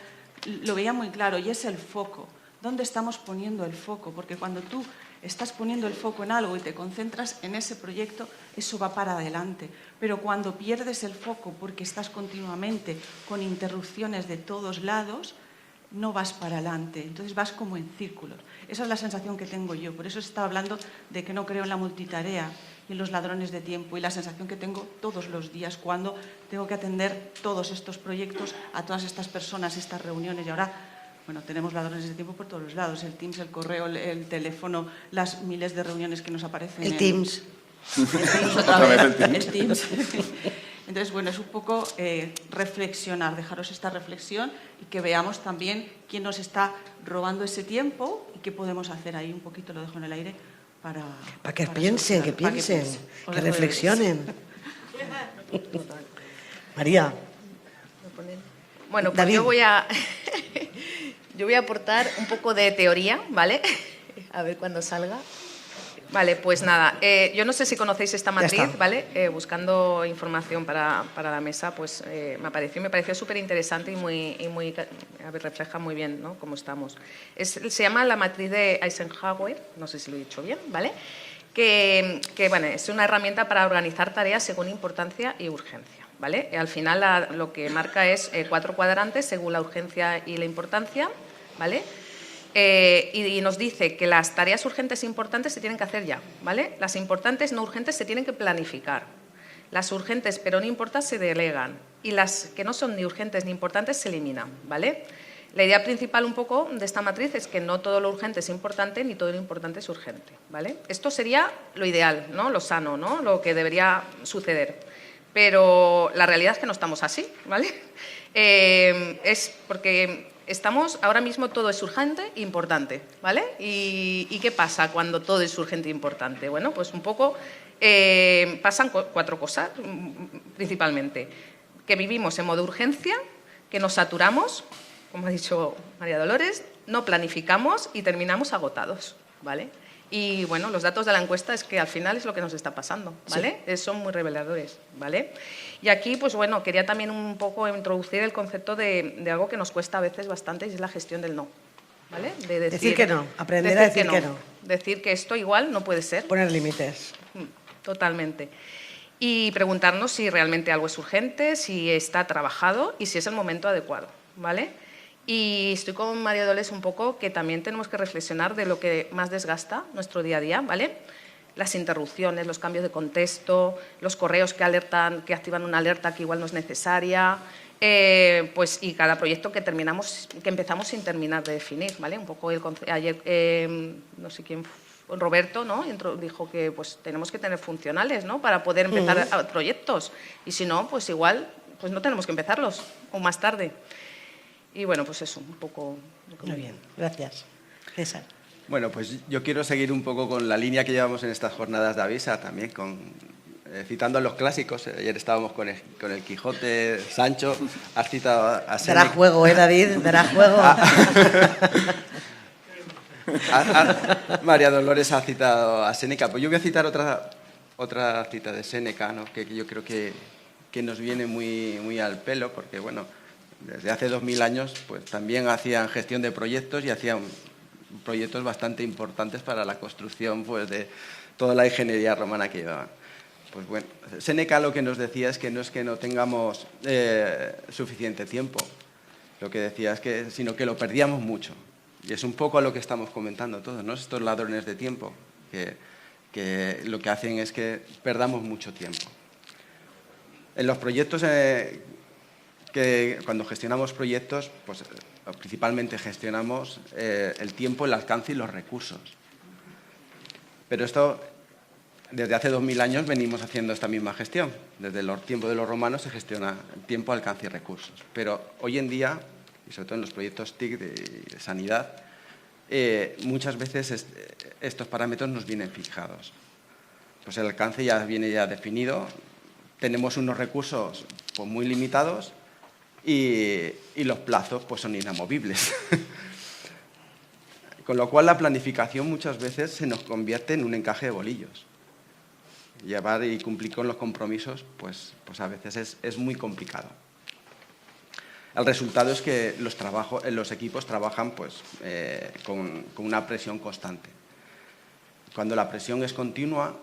lo veía muy claro, y es el foco. ¿Dónde estamos poniendo el foco? Porque cuando tú estás poniendo el foco en algo y te concentras en ese proyecto, eso va para adelante. Pero cuando pierdes el foco porque estás continuamente con interrupciones de todos lados, no vas para adelante, entonces vas como en círculos. Esa es la sensación que tengo yo, por eso estaba hablando de que no creo en la multitarea y en los ladrones de tiempo, y la sensación que tengo todos los días cuando tengo que atender todos estos proyectos, a todas estas personas, estas reuniones, y ahora, bueno, tenemos ladrones de tiempo por todos los lados, el Teams, el correo, el teléfono, las miles de reuniones que nos aparecen.
El Teams.
El Teams, otra vez, el Teams. Entonces, bueno, es un poco reflexionar, dejaros esta reflexión y que veamos también quién nos está robando ese tiempo y qué podemos hacer ahí. Un poquito lo dejo en el aire para
que piensen, que reflexionen. María.
Bueno, pues
David.
yo voy a aportar un poco de teoría, ¿vale? A ver cuándo salga. Vale, pues nada, yo no sé si conocéis esta matriz, ¿vale? Buscando información para la mesa, pues me pareció súper interesante y muy a ver, refleja muy bien, ¿no?, cómo estamos. Se llama la matriz de Eisenhower, no sé si lo he dicho bien, ¿vale? Que bueno, es una herramienta para organizar tareas según importancia y urgencia, ¿vale? Al final lo que marca es 4 cuadrantes según la urgencia y la importancia, ¿vale? Y nos dice que las tareas urgentes e importantes se tienen que hacer ya, ¿vale? Las importantes no urgentes se tienen que planificar. Las urgentes pero no importantes se delegan. Y las que no son ni urgentes ni importantes se eliminan, ¿vale? La idea principal un poco de esta matriz es que no todo lo urgente es importante ni todo lo importante es urgente, ¿vale? Esto sería lo ideal, ¿no?, lo sano, ¿no?, lo que debería suceder. Pero la realidad es que no estamos así, ¿vale? Es porque estamos, ahora mismo todo es urgente e importante, ¿vale? ¿Y qué pasa cuando todo es urgente e importante? Bueno, pues un poco pasan 4 cosas, principalmente. Que vivimos en modo urgencia, que nos saturamos, como ha dicho María Dolores, no planificamos y terminamos agotados, ¿vale? Y bueno, los datos de la encuesta es que al final es lo que nos está pasando, ¿vale? Sí. Son muy reveladores, ¿vale? Y aquí, pues bueno, quería también un poco introducir el concepto de algo que nos cuesta a veces bastante, y es la gestión del no, ¿vale? De decir
que no, aprender a decir que no.
Decir que esto igual no puede ser.
Poner límites.
Totalmente. Y preguntarnos si realmente algo es urgente, si está trabajado y si es el momento adecuado, ¿vale? Y estoy con María Dolores un poco que también tenemos que reflexionar de lo que más desgasta nuestro día a día, ¿vale? Las interrupciones, los cambios de contexto, los correos que alertan, que activan una alerta que igual no es necesaria, pues, y cada proyecto que empezamos sin terminar de definir, ¿vale? Un poco ayer, no sé quién, Roberto, ¿no?, dijo que pues tenemos que tener funcionales, ¿no?, para poder empezar proyectos, y si no, pues igual pues no tenemos que empezarlos, o más tarde. Y bueno, pues eso, un poco...
Muy bien, gracias. César.
Bueno, pues yo quiero seguir un poco con la línea que llevamos en estas jornadas de Avisa, también citando a los clásicos. Ayer estábamos con el Quijote, Sancho, has citado a Séneca.
Dará juego, David, dará juego.
María Dolores ha citado a Séneca. Pues yo voy a citar otra cita de Séneca, ¿no? que yo creo que nos viene muy al pelo, porque bueno, desde hace 2000 años pues también hacían gestión de proyectos y hacían proyectos bastante importantes para la construcción pues, de toda la ingeniería romana que llevaban. Pues bueno, Séneca lo que nos decía es que no tengamos suficiente tiempo. Lo que decía es sino que lo perdíamos mucho. Y es un poco a lo que estamos comentando todos, ¿no? Estos ladrones de tiempo, que lo que hacen es que perdamos mucho tiempo. En los proyectos, cuando gestionamos proyectos, pues principalmente gestionamos el tiempo, el alcance y los recursos. Pero esto, desde hace 2000 años venimos haciendo esta misma gestión. Desde los tiempos de los romanos se gestiona tiempo, alcance y recursos. Pero hoy en día, y sobre todo en los proyectos TIC de sanidad, muchas veces estos parámetros nos vienen fijados. Pues el alcance ya viene definido, tenemos unos recursos pues, muy limitados y los plazos pues, son inamovibles. Con lo cual la planificación muchas veces se nos convierte en un encaje de bolillos. Llevar y cumplir con los compromisos pues a veces es muy complicado. El resultado es que los equipos trabajan pues, con una presión constante. Cuando la presión es continua,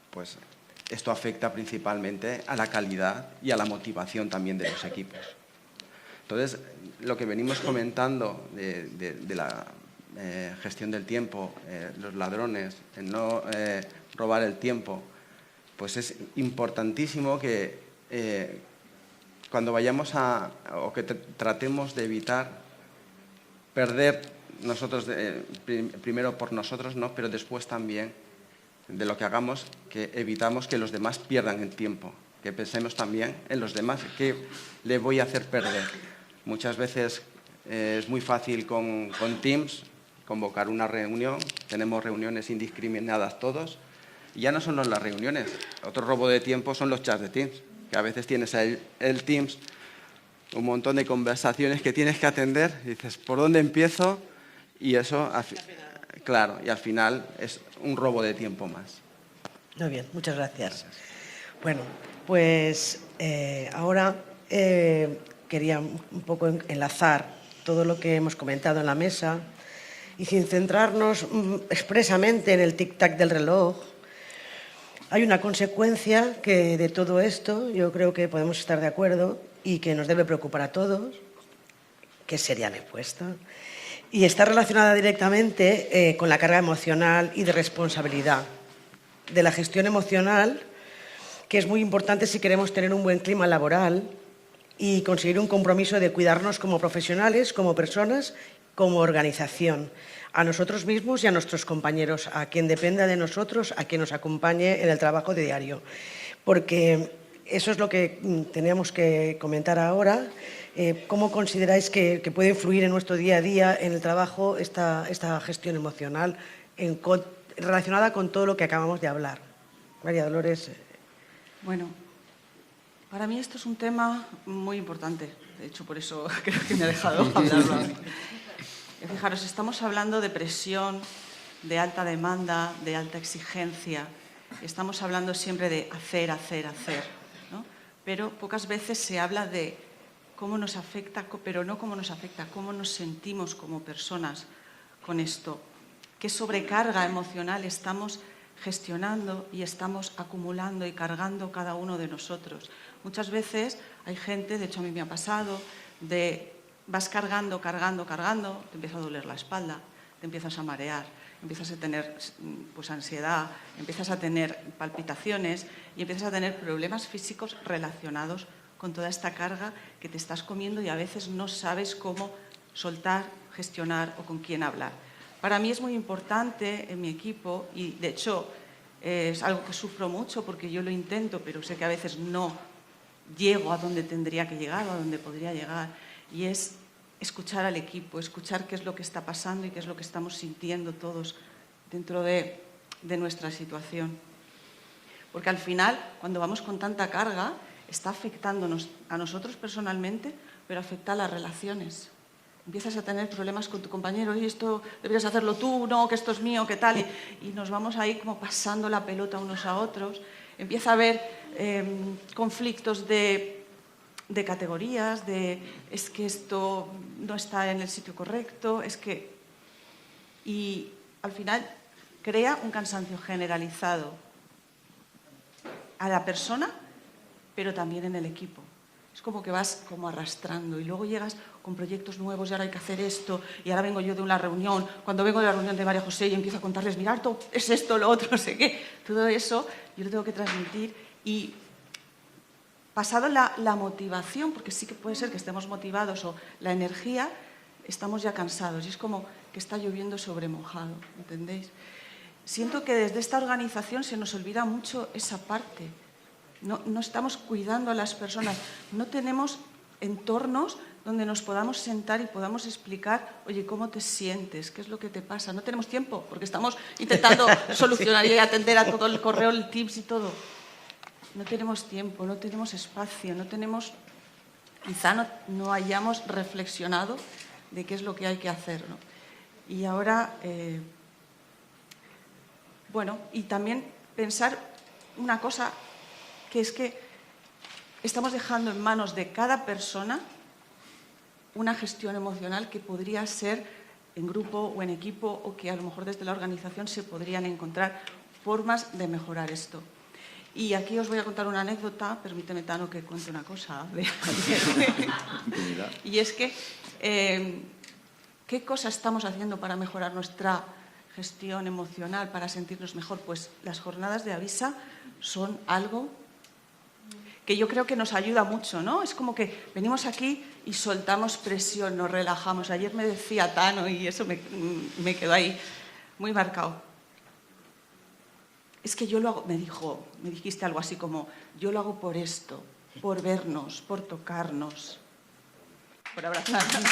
pues esto afecta principalmente a la calidad y a la motivación también de los equipos. Entonces, lo que venimos comentando de la gestión del tiempo, los ladrones, el no robar el tiempo, pues es importantísimo que cuando vayamos o que tratemos de evitar perder nosotros, primero por nosotros, ¿no? Pero después también de lo que hagamos, que evitamos que los demás pierdan el tiempo, que pensemos también en los demás, qué le voy a hacer perder. Muchas veces es muy fácil con Teams convocar una reunión, tenemos reuniones indiscriminadas todos, y ya no son las reuniones, otro robo de tiempo son los chats de Teams, que a veces tienes el Teams, un montón de conversaciones que tienes que atender, y dices, ¿por dónde empiezo? Y eso, claro, y al final es un robo de tiempo más.
Muy bien, muchas gracias. Bueno, pues ahora quería un poco enlazar todo lo que hemos comentado en la mesa y sin centrarnos expresamente en el tic-tac del reloj. Hay una consecuencia que de todo esto yo creo que podemos estar de acuerdo y que nos debe preocupar a todos, que es serial impuesta, y está relacionada directamente con la carga emocional y de responsabilidad de la gestión emocional, que es muy importante si queremos tener un buen clima laboral y conseguir un compromiso de cuidarnos como profesionales, como personas, como organización, a nosotros mismos y a nuestros compañeros, a quien dependa de nosotros, a quien nos acompañe en el trabajo de diario. Porque eso es lo que teníamos que comentar ahora. ¿Cómo consideráis que puede influir en nuestro día a día, en el trabajo, esta gestión emocional relacionada con todo lo que acabamos de hablar? María Dolores.
Bueno, para mí esto es un tema muy importante. De hecho, por eso creo que me ha dejado hablarlo a mí. Fijaros, estamos hablando de presión, de alta demanda, de alta exigencia. Estamos hablando siempre de hacer, ¿no? Pero pocas veces se habla de cómo nos afecta, pero no cómo nos afecta, cómo nos sentimos como personas con esto. ¿Qué sobrecarga emocional estamos gestionando y estamos acumulando y cargando cada uno de nosotros? Muchas veces hay gente, de hecho a mí me ha pasado, vas cargando, te empieza a doler la espalda, te empiezas a marear, empiezas a tener pues, ansiedad, empiezas a tener palpitaciones y empiezas a tener problemas físicos relacionados con toda esta carga que te estás comiendo y a veces no sabes cómo soltar, gestionar o con quién hablar. Para mí es muy importante en mi equipo y de hecho es algo que sufro mucho porque yo lo intento, pero sé que a veces no llego a donde tendría que llegar o a donde podría llegar. Y es escuchar al equipo, escuchar qué es lo que está pasando y qué es lo que estamos sintiendo todos dentro de nuestra situación. Porque al final, cuando vamos con tanta carga, está afectándonos a nosotros personalmente, pero afecta a las relaciones. Empiezas a tener problemas con tu compañero, y esto deberías hacerlo tú, no, que esto es mío, qué tal, y nos vamos ahí como pasando la pelota unos a otros. Empieza a haber conflictos de categorías, de es que esto no está en el sitio correcto, es que... Y al final crea un cansancio generalizado a la persona, pero también en el equipo. Es como que vas como arrastrando y luego llegas con proyectos nuevos y ahora hay que hacer esto y ahora vengo yo de una reunión, cuando vengo de la reunión de María José y empiezo a contarles, mirad, es esto, lo otro, no sé qué. Todo eso yo lo tengo que transmitir y pasado la motivación, porque sí que puede ser que estemos motivados o la energía, estamos ya cansados y es como que está lloviendo sobre mojado, ¿entendéis? Siento que desde esta organización se nos olvida mucho esa parte. No estamos cuidando a las personas, no tenemos entornos donde nos podamos sentar y podamos explicar, oye, ¿cómo te sientes? ¿Qué es lo que te pasa? No tenemos tiempo, porque estamos intentando solucionar y atender a todo el correo, el Teams y todo. No tenemos tiempo, no tenemos espacio, no tenemos... Quizá no hayamos reflexionado de qué es lo que hay que hacer, ¿no? Y ahora, bueno, y también pensar una cosa, que es que estamos dejando en manos de cada persona una gestión emocional que podría ser en grupo o en equipo o que a lo mejor desde la organización se podrían encontrar formas de mejorar esto. Y aquí os voy a contar una anécdota, permíteme, Tano, que cuente una cosa. Y es que, ¿qué cosas estamos haciendo para mejorar nuestra gestión emocional, para sentirnos mejor? Pues las jornadas de Avisa son algo que yo creo que nos ayuda mucho, ¿no? Es como que venimos aquí y soltamos presión, nos relajamos. Ayer me decía Tano, y eso me quedó ahí muy marcado. Es que yo lo hago, me dijiste algo así como, yo lo hago por esto, por vernos, por tocarnos, por abrazarnos.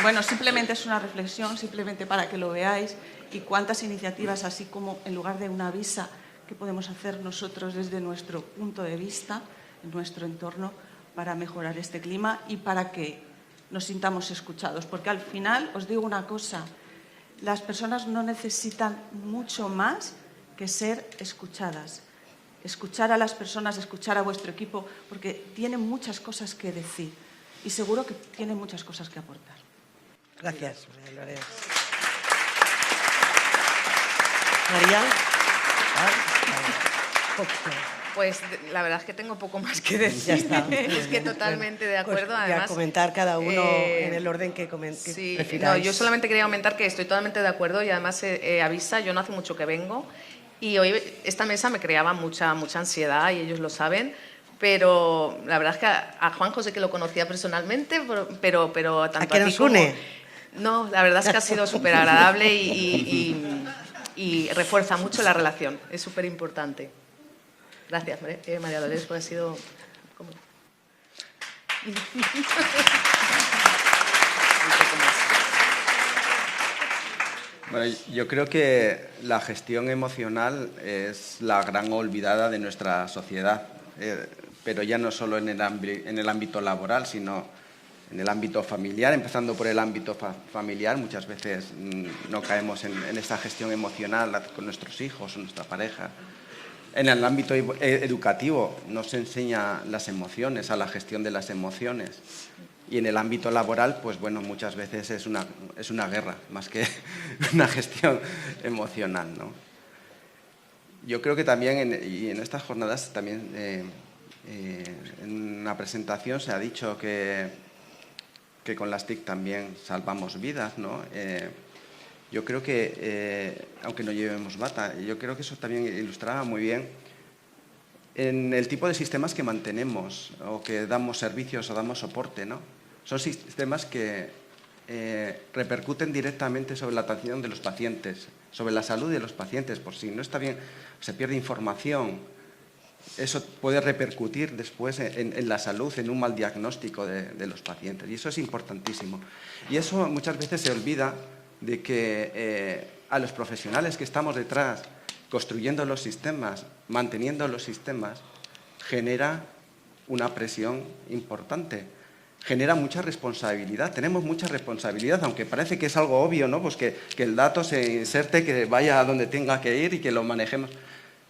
Bueno, simplemente es una reflexión, simplemente para que lo veáis, y cuántas iniciativas, así como en lugar de una Avisa, que podemos hacer nosotros desde nuestro punto de vista, en nuestro entorno, para mejorar este clima y para que nos sintamos escuchados. Porque al final, os digo una cosa, las personas no necesitan mucho más que ser escuchadas. Escuchar a las personas, escuchar a vuestro equipo, porque tienen muchas cosas que decir y seguro que tienen muchas cosas que aportar.
Gracias, María Dolores. María.
Pues la verdad es que tengo poco más que decir.
Ya está.
Es que totalmente de acuerdo.
Pues
Además,
a comentar cada uno en el orden que
sí,
prefiráis.
no, yo solamente quería comentar que estoy totalmente de acuerdo y además Avisa, yo no hace mucho que vengo y hoy esta mesa me creaba mucha ansiedad y ellos lo saben. Pero la verdad es que a Juanjo sé que lo conocía personalmente, pero tanto
¿A qué nos une?
No, la verdad es que ha sido súper agradable y refuerza mucho la relación. Es súper importante. Gracias, María Dolores, pues ha sido...
Bueno, yo creo que la gestión emocional es la gran olvidada de nuestra sociedad, pero ya no solo en el ámbito laboral, sino en el ámbito familiar, empezando por el ámbito familiar. Muchas veces no caemos en esta gestión emocional con nuestros hijos o nuestra pareja. En el ámbito educativo no se enseña las emociones, a la gestión de las emociones. Y en el ámbito laboral, pues bueno, muchas veces es una guerra, más que una gestión emocional, ¿no? Yo creo que también, en estas jornadas, también en una presentación se ha dicho que con las TIC también salvamos vidas, ¿no? Yo creo que, aunque no llevemos bata, yo creo que eso también ilustraba muy bien en el tipo de sistemas que mantenemos o que damos servicios o damos soporte, ¿no? Son sistemas que repercuten directamente sobre la atención de los pacientes, sobre la salud de los pacientes, por si no está bien, se pierde información. Eso puede repercutir después en la salud, en un mal diagnóstico de los pacientes. Y eso es importantísimo. Y eso muchas veces se olvida de que a los profesionales que estamos detrás, construyendo los sistemas, manteniendo los sistemas, genera una presión importante. Genera mucha responsabilidad. Tenemos mucha responsabilidad, aunque parece que es algo obvio, ¿no? Pues que el dato se inserte, que vaya a donde tenga que ir y que lo manejemos.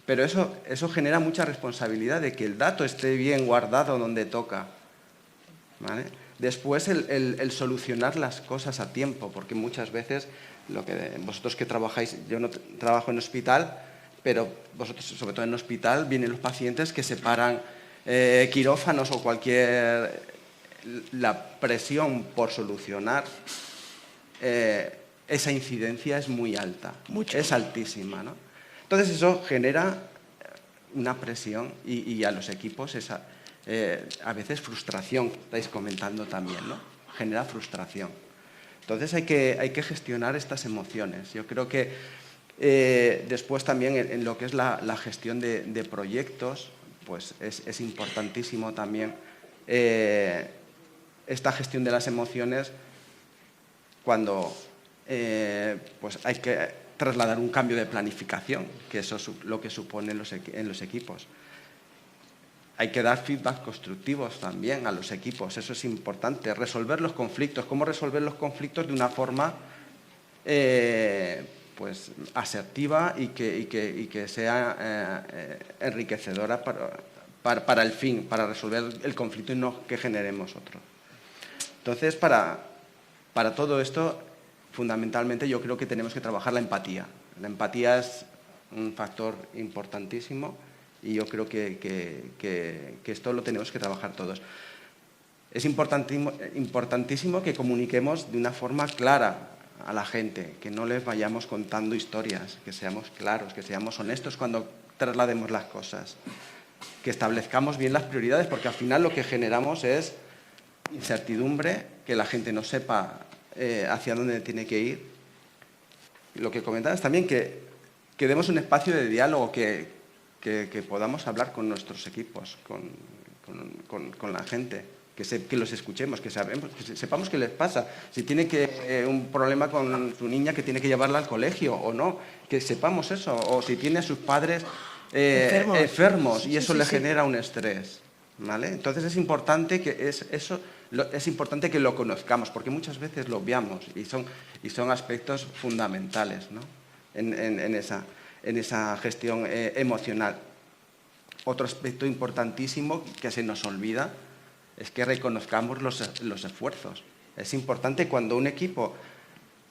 Pero eso genera mucha responsabilidad de que el dato esté bien guardado donde toca, ¿vale? Después, el solucionar las cosas a tiempo, porque muchas veces, vosotros que trabajáis, yo no trabajo en hospital, pero vosotros, sobre todo en hospital, vienen los pacientes que se paran quirófanos o cualquier... La presión por solucionar esa incidencia es muy alta, es altísima, ¿no? Entonces eso genera una presión y a los equipos a veces frustración, estáis comentando también, ¿no? Genera frustración. Entonces hay que gestionar estas emociones. Yo creo que después también en lo que es la gestión de proyectos, pues es importantísimo también esta gestión de las emociones cuando pues hay que trasladar un cambio de planificación, que eso es lo que supone en los equipos. Hay que dar feedback constructivos también a los equipos, eso es importante. Resolver los conflictos, cómo resolver los conflictos de una forma pues asertiva y que sea enriquecedora para el fin, para resolver el conflicto y no que generemos otro. Entonces, para todo esto, fundamentalmente yo creo que tenemos que trabajar la empatía. La empatía es un factor importantísimo y yo creo que esto lo tenemos que trabajar todos. Es importantísimo que comuniquemos de una forma clara a la gente, que no les vayamos contando historias, que seamos claros, que seamos honestos cuando traslademos las cosas, que establezcamos bien las prioridades, porque al final lo que generamos es incertidumbre, que la gente no sepa hacia dónde tiene que ir. Lo que comentabas también, que demos un espacio de diálogo, que podamos hablar con nuestros equipos, con la gente, que los escuchemos, que sepamos qué les pasa. Si tiene un problema con su niña, que tiene que llevarla al colegio o no, que sepamos eso. O si tiene a sus padres enfermos y eso le genera un estrés, ¿vale? Entonces es importante es importante que lo conozcamos, porque muchas veces lo obviamos y son aspectos fundamentales, ¿no? en esa gestión emocional. Otro aspecto importantísimo que se nos olvida es que reconozcamos los esfuerzos. Es importante cuando un equipo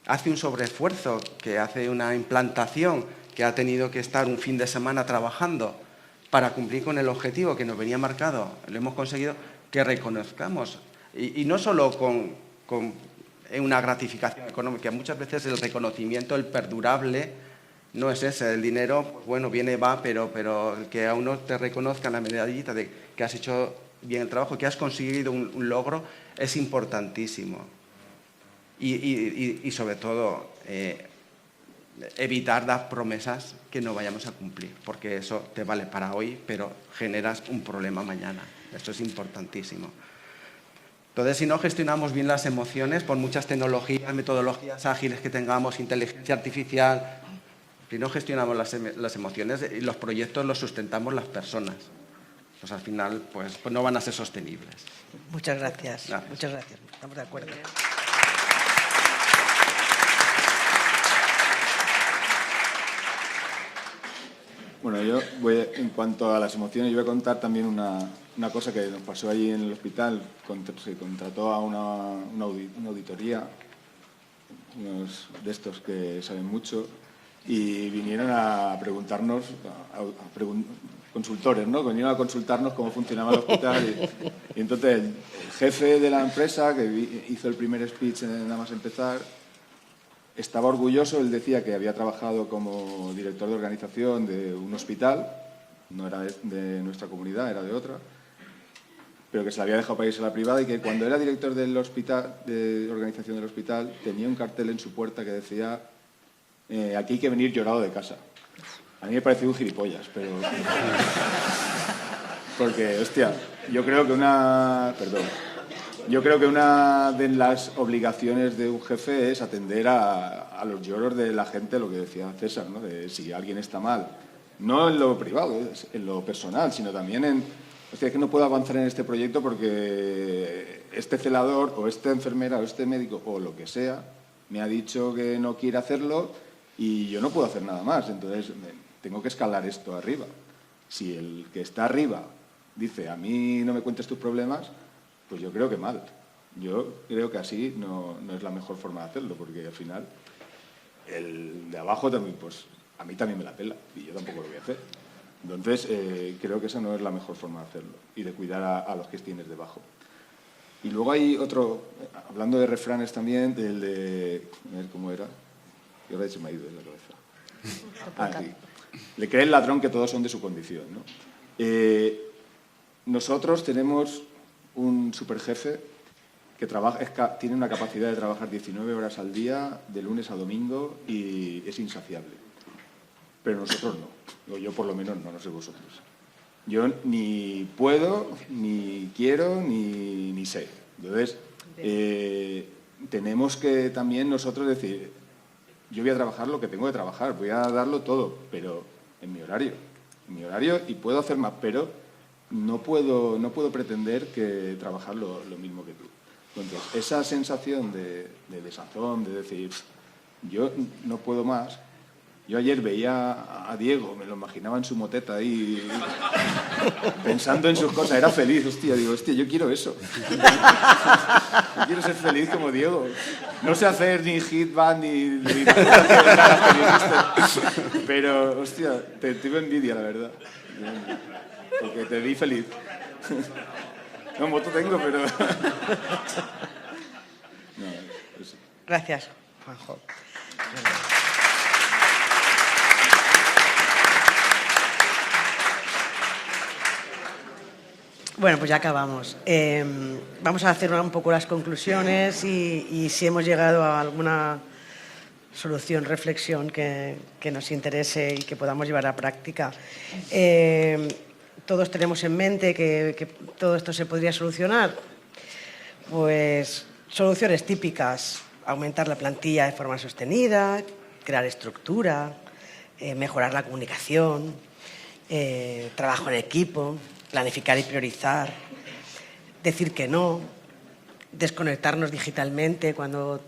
hace un sobreesfuerzo, que hace una implantación, que ha tenido que estar un fin de semana trabajando para cumplir con el objetivo que nos venía marcado, lo hemos conseguido, que reconozcamos. Y no solo con una gratificación económica, muchas veces el reconocimiento, el perdurable, no es ese. El dinero, pues bueno, viene, va, pero el que a uno te reconozca la medallita de que has hecho bien el trabajo, que has conseguido un logro, es importantísimo. Y sobre todo, evitar dar promesas que no vayamos a cumplir, porque eso te vale para hoy, pero generas un problema mañana. Esto es importantísimo. Entonces, si no gestionamos bien las emociones, por muchas tecnologías, metodologías ágiles que tengamos, inteligencia artificial, si no gestionamos las emociones, los proyectos los sustentamos las personas. Pues al final pues no van a ser sostenibles.
Muchas gracias. Muchas gracias. Estamos de acuerdo.
Bueno, en cuanto a las emociones, yo voy a contar también una cosa que nos pasó allí en el hospital. Se contrató a una auditoría, unos de estos que saben mucho, y vinieron a preguntarnos, consultores, ¿no? Vinieron a consultarnos cómo funcionaba el hospital. Y entonces el jefe de la empresa, que hizo el primer speech nada más empezar, estaba orgulloso. Él decía que había trabajado como director de organización de un hospital, no era de nuestra comunidad, era de otra, pero que se le había dejado para irse a la privada, y que cuando era director del hospital, de organización del hospital, tenía un cartel en su puerta que decía aquí hay que venir llorado de casa. A mí me parece un gilipollas, pero... Porque, hostia, yo creo que una de las obligaciones de un jefe es atender a los lloros de la gente, lo que decía César, ¿no? De si alguien está mal, no en lo privado, en lo personal, sino también en... Hostia, es que no puedo avanzar en este proyecto porque este celador o esta enfermera o este médico o lo que sea me ha dicho que no quiere hacerlo y yo no puedo hacer nada más. Entonces, tengo que escalar esto arriba. Si el que está arriba dice, a mí no me cuentes tus problemas, pues yo creo que mal. Yo creo que así no es la mejor forma de hacerlo, porque al final el de abajo también, pues a mí también me la pela y yo tampoco lo voy a hacer. Entonces, creo que esa no es la mejor forma de hacerlo y de cuidar a los que tienes debajo. Y luego hay otro, hablando de refranes también, el de... A ver cómo era. Y ahora se me ha ido de la cabeza. Sí. Le cree el ladrón que todos son de su condición, ¿no? Nosotros tenemos un superjefe que tiene una capacidad de trabajar 19 horas al día, de lunes a domingo, y es insaciable. Pero nosotros no. O yo por lo menos no sé vosotros. Yo ni puedo, ni quiero, ni sé. Entonces, tenemos que también nosotros decir, yo voy a trabajar lo que tengo que trabajar, voy a darlo todo, pero en mi horario. Y puedo hacer más, pero no puedo pretender que trabajar lo mismo que tú. Entonces, esa sensación de desazón, de decir, yo no puedo más. Yo ayer veía a Diego, me lo imaginaba en su moteta ahí, pensando en sus cosas, era feliz, hostia, digo, hostia, yo quiero eso. Yo quiero ser feliz como Diego. No sé hacer ni hit band ni pero, hostia, te tuve envidia, la verdad. Porque te vi feliz. No, moto tengo, pero... No, eso.
Gracias, Juanjo. Bueno, pues ya acabamos. Vamos a hacer un poco las conclusiones y si hemos llegado a alguna solución, reflexión que nos interese y que podamos llevar a práctica. Todos tenemos en mente que todo esto se podría solucionar. Pues soluciones típicas: aumentar la plantilla de forma sostenida, crear estructura, mejorar la comunicación, trabajo en equipo, planificar y priorizar, decir que no, desconectarnos digitalmente cuando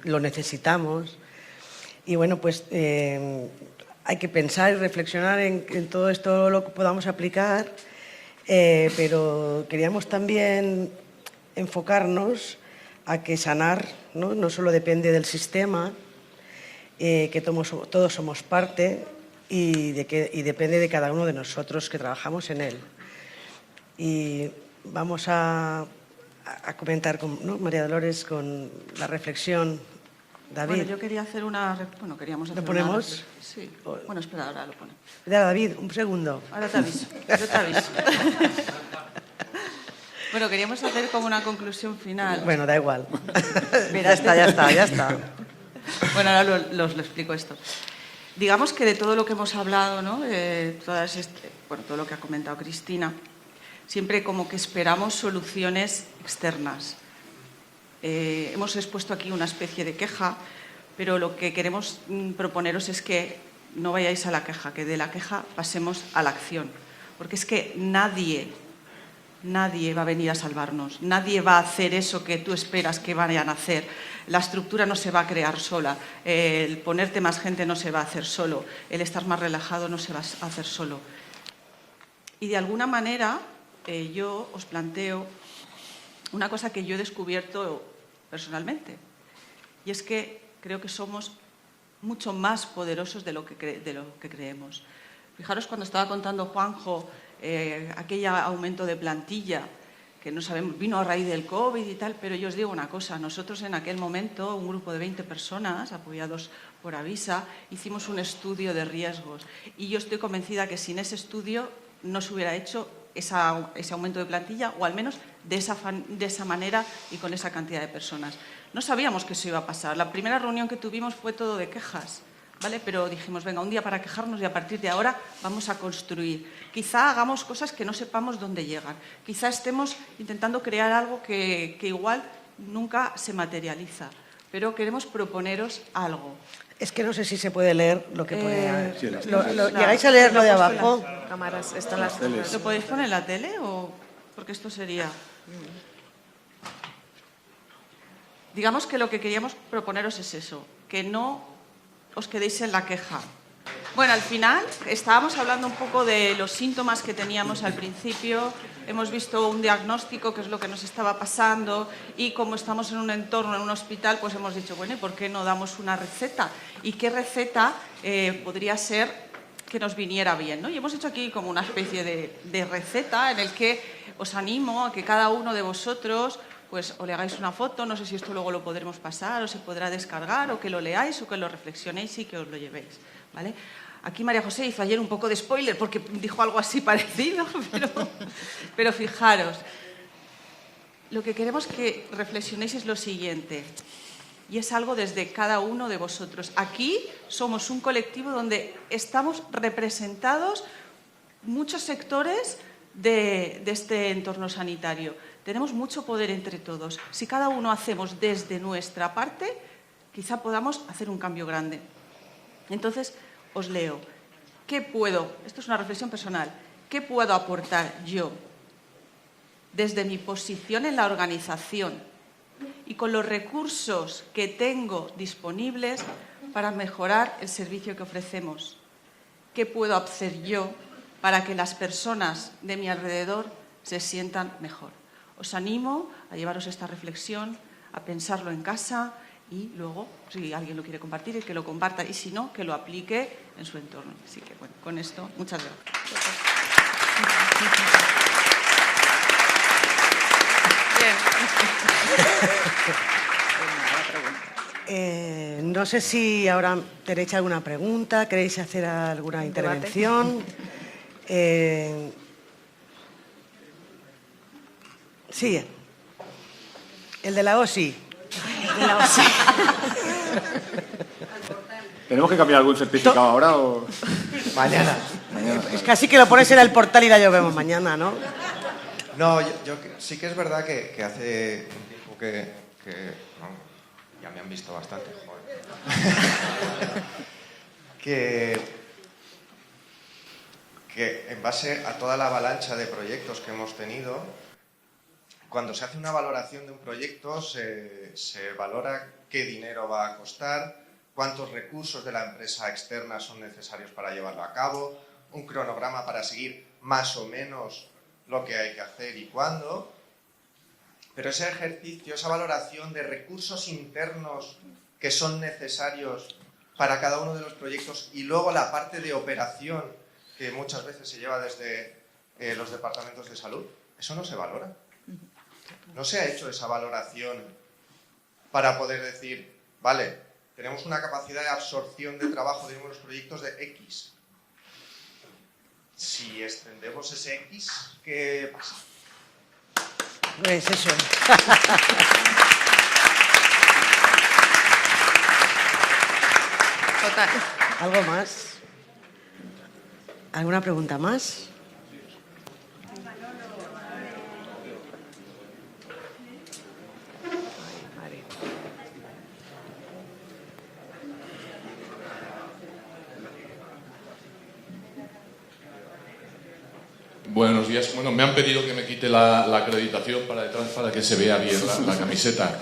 lo necesitamos. Y bueno, pues hay que pensar y reflexionar en todo esto lo que podamos aplicar, pero queríamos también enfocarnos a que sanar no solo depende del sistema, que todos somos parte y depende de cada uno de nosotros que trabajamos en él. Y vamos a comentar con María Dolores con la reflexión. David.
Bueno, yo quería hacer queríamos hacer
¿Lo ponemos?
una... Sí. Bueno, espera, ahora lo pone.
David, un segundo.
Ahora te aviso, yo te aviso. Bueno, queríamos hacer como una conclusión final.
Bueno, da igual. Ya está.
Bueno, ahora lo explico esto. Digamos que de todo lo que hemos hablado, ¿no? Todo lo que ha comentado Cristina, siempre como que esperamos soluciones externas. Hemos expuesto aquí una especie de queja, pero lo que queremos proponeros es que no vayáis a la queja, que de la queja pasemos a la acción. Porque es que nadie va a venir a salvarnos, nadie va a hacer eso que tú esperas que vayan a hacer. La estructura no se va a crear sola, el ponerte más gente no se va a hacer solo, el estar más relajado no se va a hacer solo. Y de alguna manera yo os planteo una cosa que yo he descubierto personalmente, y es que creo que somos mucho más poderosos de lo que creemos. Fijaros cuando estaba contando Juanjo aquel aumento de plantilla, que no sabemos, vino a raíz del COVID y tal, pero yo os digo una cosa, nosotros en aquel momento, un grupo de 20 personas, apoyados por Avisa, hicimos un estudio de riesgos, y yo estoy convencida que sin ese estudio no se hubiera hecho ese aumento de plantilla, o al menos de esa manera y con esa cantidad de personas. No sabíamos que eso iba a pasar. La primera reunión que tuvimos fue todo de quejas. ¿vale? Pero dijimos, venga, un día para quejarnos y a partir de ahora vamos a construir. Quizá hagamos cosas que no sepamos dónde llegan. Quizá estemos intentando crear algo que igual nunca se materializa, pero queremos proponeros algo.
Es que no sé si se puede leer lo que pone.
Sí, las
¿Llegáis a leer lo de abajo?
Cámaras, están las
teles.
¿Lo podéis poner en la tele o...? Porque esto sería... Digamos que lo que queríamos proponeros es eso, que no os quedéis en la queja. Bueno, al final estábamos hablando un poco de los síntomas que teníamos al principio, hemos visto un diagnóstico, que es lo que nos estaba pasando, y como estamos en un entorno, en un hospital, pues hemos dicho, bueno, ¿y por qué no damos una receta? ¿Y qué receta podría ser que nos viniera bien, ¿no? Y hemos hecho aquí como una especie de receta en el que os animo a que cada uno de vosotros pues o le hagáis una foto, no sé si esto luego lo podremos pasar o se podrá descargar, o que lo leáis o que lo reflexionéis y que os lo llevéis, ¿vale? Aquí María José hizo ayer un poco de spoiler porque dijo algo así parecido, pero fijaros, lo que queremos que reflexionéis es lo siguiente, y es algo desde cada uno de vosotros. Aquí somos un colectivo donde estamos representados muchos sectores de este entorno sanitario. Tenemos mucho poder entre todos. Si cada uno hacemos desde nuestra parte, quizá podamos hacer un cambio grande. Entonces, os leo. ¿Qué puedo? Esto es una reflexión personal. ¿Qué puedo aportar yo desde mi posición en la organización y con los recursos que tengo disponibles para mejorar el servicio que ofrecemos? ¿Qué puedo hacer yo para que las personas de mi alrededor se sientan mejor? Os animo a llevaros esta reflexión, a pensarlo en casa y luego, si alguien lo quiere compartir, que lo comparta, y si no, que lo aplique en su entorno. Así que, bueno, con esto, muchas gracias.
No sé si ahora tenéis alguna pregunta, queréis hacer alguna intervención. Sí, el de la OSI.
¿Tenemos que cambiar algún certificado ahora o...?
Mañana.
Es casi que lo pones en el portal y la llovemos mañana, ¿no?
No, yo sí que es verdad que hace un tiempo que bueno, ya me han visto bastante, joder. que en base a toda la avalancha de proyectos que hemos tenido, cuando se hace una valoración de un proyecto se valora qué dinero va a costar, cuántos recursos de la empresa externa son necesarios para llevarlo a cabo, un cronograma para seguir más o menos lo que hay que hacer y cuándo. Pero ese ejercicio, esa valoración de recursos internos que son necesarios para cada uno de los proyectos y luego la parte de operación que muchas veces se lleva desde los departamentos de salud, eso no se valora. No se ha hecho esa valoración para poder decir, vale, tenemos una capacidad de absorción de trabajo de unos proyectos de X. Si extendemos ese X, ¿qué pasa?
Pues eso.
Total.
¿Algo más? ¿Alguna pregunta más?
Buenos días. Bueno, me han pedido que me quite la acreditación para detrás para que se vea bien la camiseta.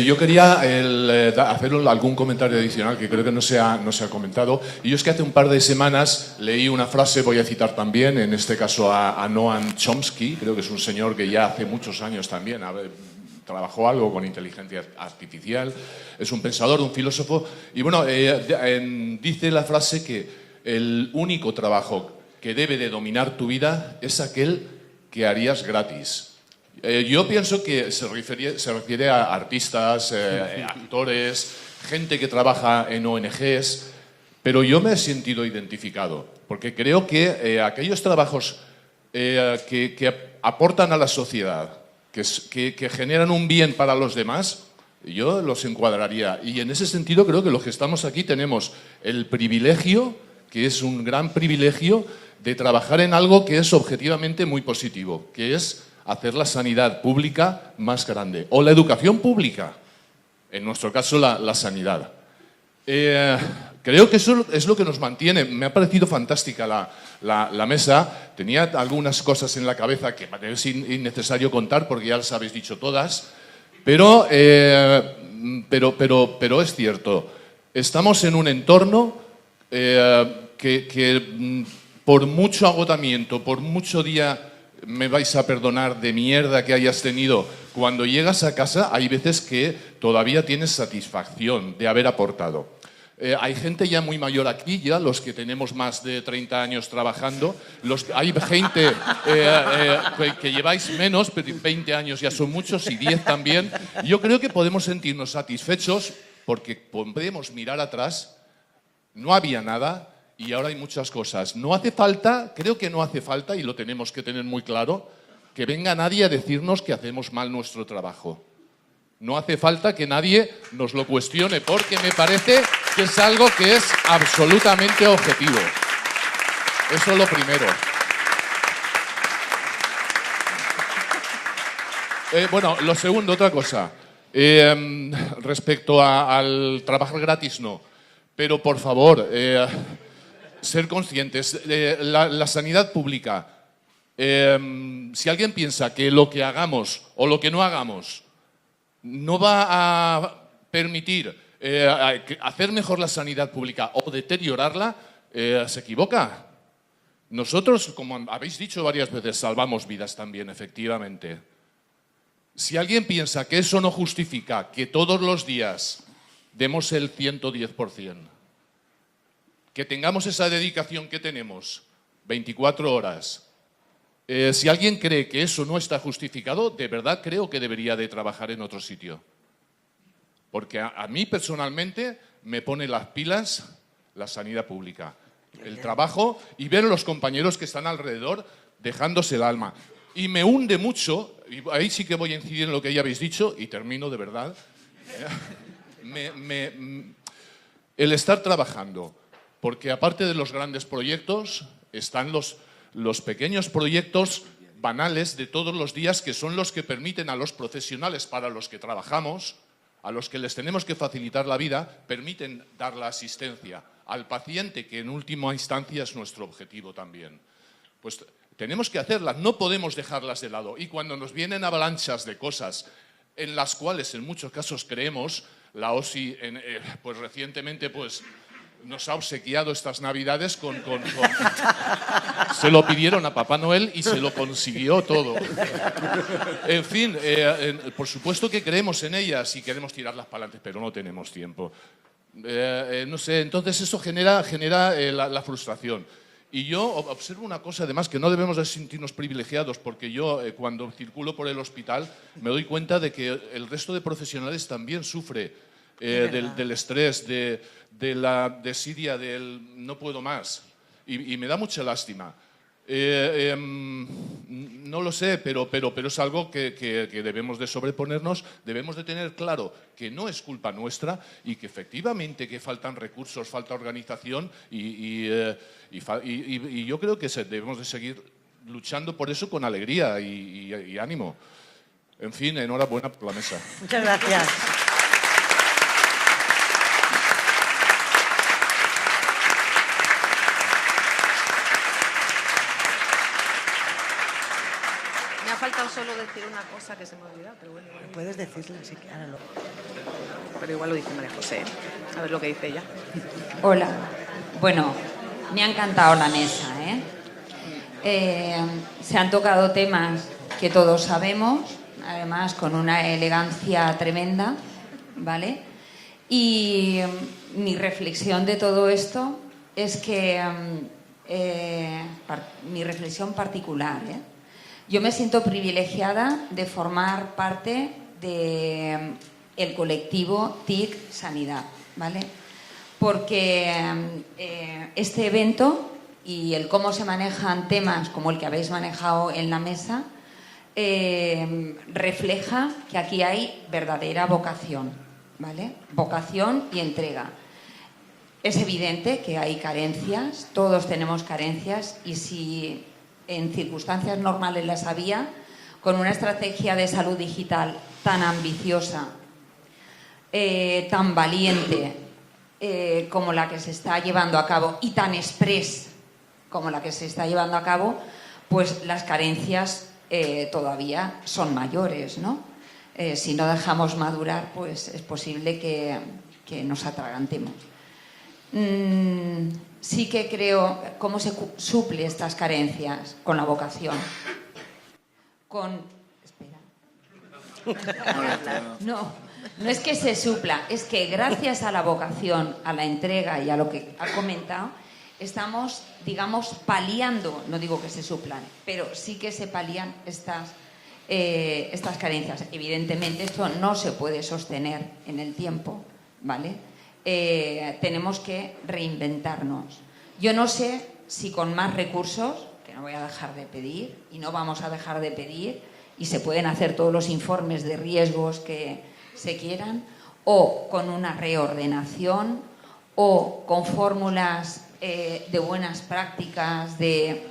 Yo quería hacer algún comentario adicional que creo que no se ha comentado. Y yo es que hace un par de semanas leí una frase, voy a citar también, en este caso a Noam Chomsky, creo que es un señor que ya hace muchos años también trabajó algo con inteligencia artificial, es un pensador, un filósofo, y bueno, dice la frase que el único trabajo que debe de dominar tu vida es aquel que harías gratis. Yo pienso que se refiere a artistas, actores, gente que trabaja en ONGs, pero yo me he sentido identificado, porque creo que aquellos trabajos que aportan a la sociedad, que generan un bien para los demás, Yo los encuadraría. Y en ese sentido creo que los que estamos aquí tenemos el privilegio, que es un gran privilegio, de trabajar en algo que es objetivamente muy positivo, que es hacer la sanidad pública más grande, o la educación pública, en nuestro caso la sanidad. Creo que eso es lo que nos mantiene. Me ha parecido fantástica la mesa. Tenía algunas cosas en la cabeza que es innecesario contar porque ya las habéis dicho todas, pero es cierto. Estamos en un entorno que por mucho agotamiento, por mucho día, me vais a perdonar, de mierda que hayas tenido, cuando llegas a casa hay veces que todavía tienes satisfacción de haber aportado. Hay gente ya muy mayor aquí, ya los que tenemos más de 30 años trabajando. Hay gente que lleváis menos, pero 20 años ya son muchos y 10 también. Yo creo que podemos sentirnos satisfechos porque podemos mirar atrás. No había nada y ahora hay muchas cosas. No hace falta, creo que no hace falta, y lo tenemos que tener muy claro, que venga nadie a decirnos que hacemos mal nuestro trabajo. No hace falta que nadie nos lo cuestione, porque me parece que es algo que es absolutamente objetivo. Eso es lo primero. Bueno, lo segundo, otra cosa. Respecto al trabajar gratis, no. Pero, por favor, ser conscientes. La sanidad pública, si alguien piensa que lo que hagamos o lo que no hagamos no va a permitir hacer mejor la sanidad pública o deteriorarla, se equivoca. Nosotros, como habéis dicho varias veces, salvamos vidas también, efectivamente. Si alguien piensa que eso no justifica que todos los días demos el 110%, que tengamos esa dedicación que tenemos, 24 horas, si alguien cree que eso no está justificado, de verdad creo que debería de trabajar en otro sitio. Porque a mí personalmente me pone las pilas la sanidad pública, el trabajo y ver a los compañeros que están alrededor dejándose el alma. Y me hunde mucho, y ahí sí que voy a incidir en lo que ya habéis dicho, y termino de verdad, el estar trabajando. Porque aparte de los grandes proyectos, están los pequeños proyectos banales de todos los días, que son los que permiten a los profesionales para los que trabajamos, a los que les tenemos que facilitar la vida, permiten dar la asistencia al paciente, que en última instancia es nuestro objetivo también. Pues tenemos que hacerlas, no podemos dejarlas de lado. Y cuando nos vienen avalanchas de cosas en las cuales en muchos casos creemos, la OSI pues recientemente pues nos ha obsequiado estas Navidades con... Se lo pidieron a Papá Noel y se lo consiguió todo. En fin, por supuesto que creemos en ellas y queremos tirarlas para adelante, pero no tenemos tiempo. No sé, entonces eso genera la frustración. Y yo observo una cosa, además, que no debemos de sentirnos privilegiados, porque yo, cuando circulo por el hospital, me doy cuenta de que el resto de profesionales también sufre del estrés, de la desidia, del no puedo más. Y me da mucha lástima. No lo sé, pero es algo que debemos de sobreponernos, debemos de tener claro que no es culpa nuestra y que efectivamente que faltan recursos, falta organización y yo creo que debemos de seguir luchando por eso con alegría y ánimo. En fin, enhorabuena por la mesa.
Muchas gracias.
Me ha faltado solo decir una cosa que se me ha olvidado, pero bueno.
Puedes decirle, sí, que ahora lo...
Pero igual lo dice María José. A ver lo que dice ella.
Hola. Bueno, me ha encantado la mesa, se han tocado temas que todos sabemos, además con una elegancia tremenda, ¿vale? Y mi reflexión de todo esto es que, mi reflexión particular, yo me siento privilegiada de formar parte del colectivo TIC Sanidad, ¿vale? Porque este evento y el cómo se manejan temas como el que habéis manejado en la mesa refleja que aquí hay verdadera vocación, ¿vale? Vocación y entrega. Es evidente que hay carencias, todos tenemos carencias, y si en circunstancias normales las había, con una estrategia de salud digital tan ambiciosa, tan valiente como la que se está llevando a cabo, y tan express como la que se está llevando a cabo, pues las carencias todavía son mayores, ¿no? Si no dejamos madurar, pues es posible que nos atragantemos. Sí que creo, ¿cómo se suple estas carencias? Con la vocación. No es que se supla, es que gracias a la vocación, a la entrega y a lo que ha comentado, estamos, digamos, paliando, no digo que se suplan, pero sí que se palían estas carencias. Evidentemente esto no se puede sostener en el tiempo, ¿vale? Tenemos que reinventarnos. Yo no sé si con más recursos, que no voy a dejar de pedir y no vamos a dejar de pedir, y se pueden hacer todos los informes de riesgos que se quieran, o con una reordenación, o con fórmulas de buenas prácticas, de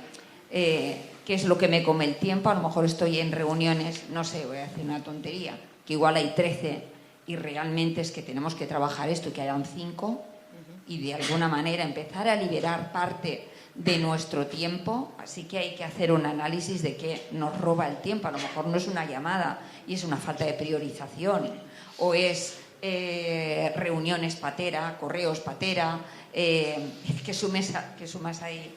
qué es lo que me come el tiempo. A lo mejor estoy en reuniones, no sé, voy a decir una tontería, que igual hay 13 y realmente es que tenemos que trabajar esto y que hayan 5, y de alguna manera empezar a liberar parte de nuestro tiempo. Así que hay que hacer un análisis de qué nos roba el tiempo. A lo mejor no es una llamada y es una falta de priorización, o es reuniones patera, correos patera, que sumas ahí.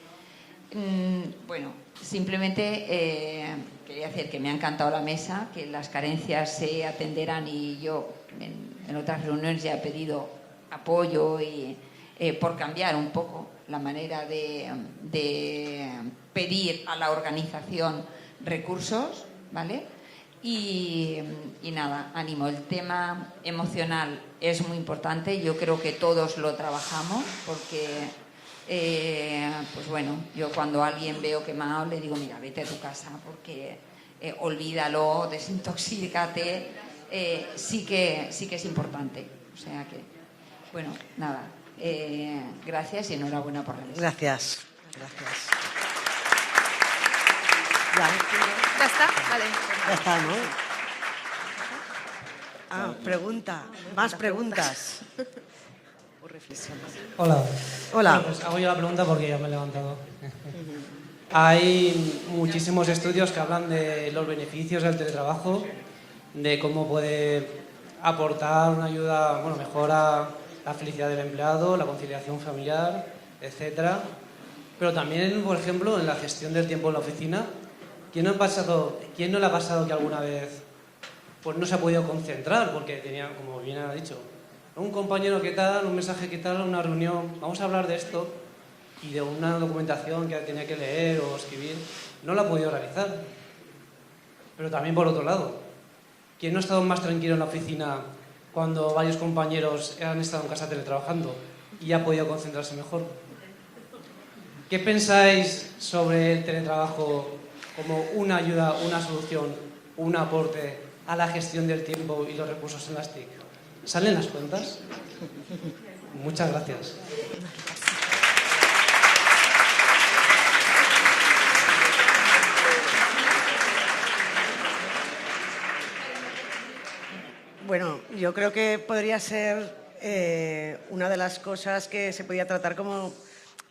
Bueno, simplemente quería decir que me ha encantado la mesa, que las carencias se atenderán, y yo en otras reuniones ya he pedido apoyo y por cambiar un poco la manera de pedir a la organización recursos, ¿vale? Y nada, ánimo. El tema emocional es muy importante. Yo creo que todos lo trabajamos porque, pues bueno, yo cuando a alguien veo quemado le digo, mira, vete a tu casa porque olvídalo, desintoxícate. Sí que es importante. O sea que, bueno, nada. Gracias y enhorabuena por la mesa.
Gracias.
¿Ya está? Vale.
Ya está, ¿no? Pregunta. Más preguntas.
Hola.
Hola.
Bueno, pues hago yo la pregunta porque ya me he levantado. Hay muchísimos estudios que hablan de los beneficios del teletrabajo, de cómo puede aportar una ayuda, bueno, mejora la felicidad del empleado, la conciliación familiar, etcétera. Pero también, por ejemplo, en la gestión del tiempo en la oficina, ¿quién no le ha pasado que alguna vez pues no se ha podido concentrar porque tenía, como bien ha dicho, un compañero qué tal, un mensaje qué tal, una reunión, vamos a hablar de esto, y de una documentación que tenía que leer o escribir, no la ha podido realizar? Pero también, por otro lado, ¿quién no ha estado más tranquilo en la oficina cuando varios compañeros han estado en casa teletrabajando y ha podido concentrarse mejor? ¿Qué pensáis sobre el teletrabajo como una ayuda, una solución, un aporte a la gestión del tiempo y los recursos en las TIC? ¿Salen las cuentas? Muchas gracias.
Bueno, yo creo que podría ser una de las cosas que se podía tratar como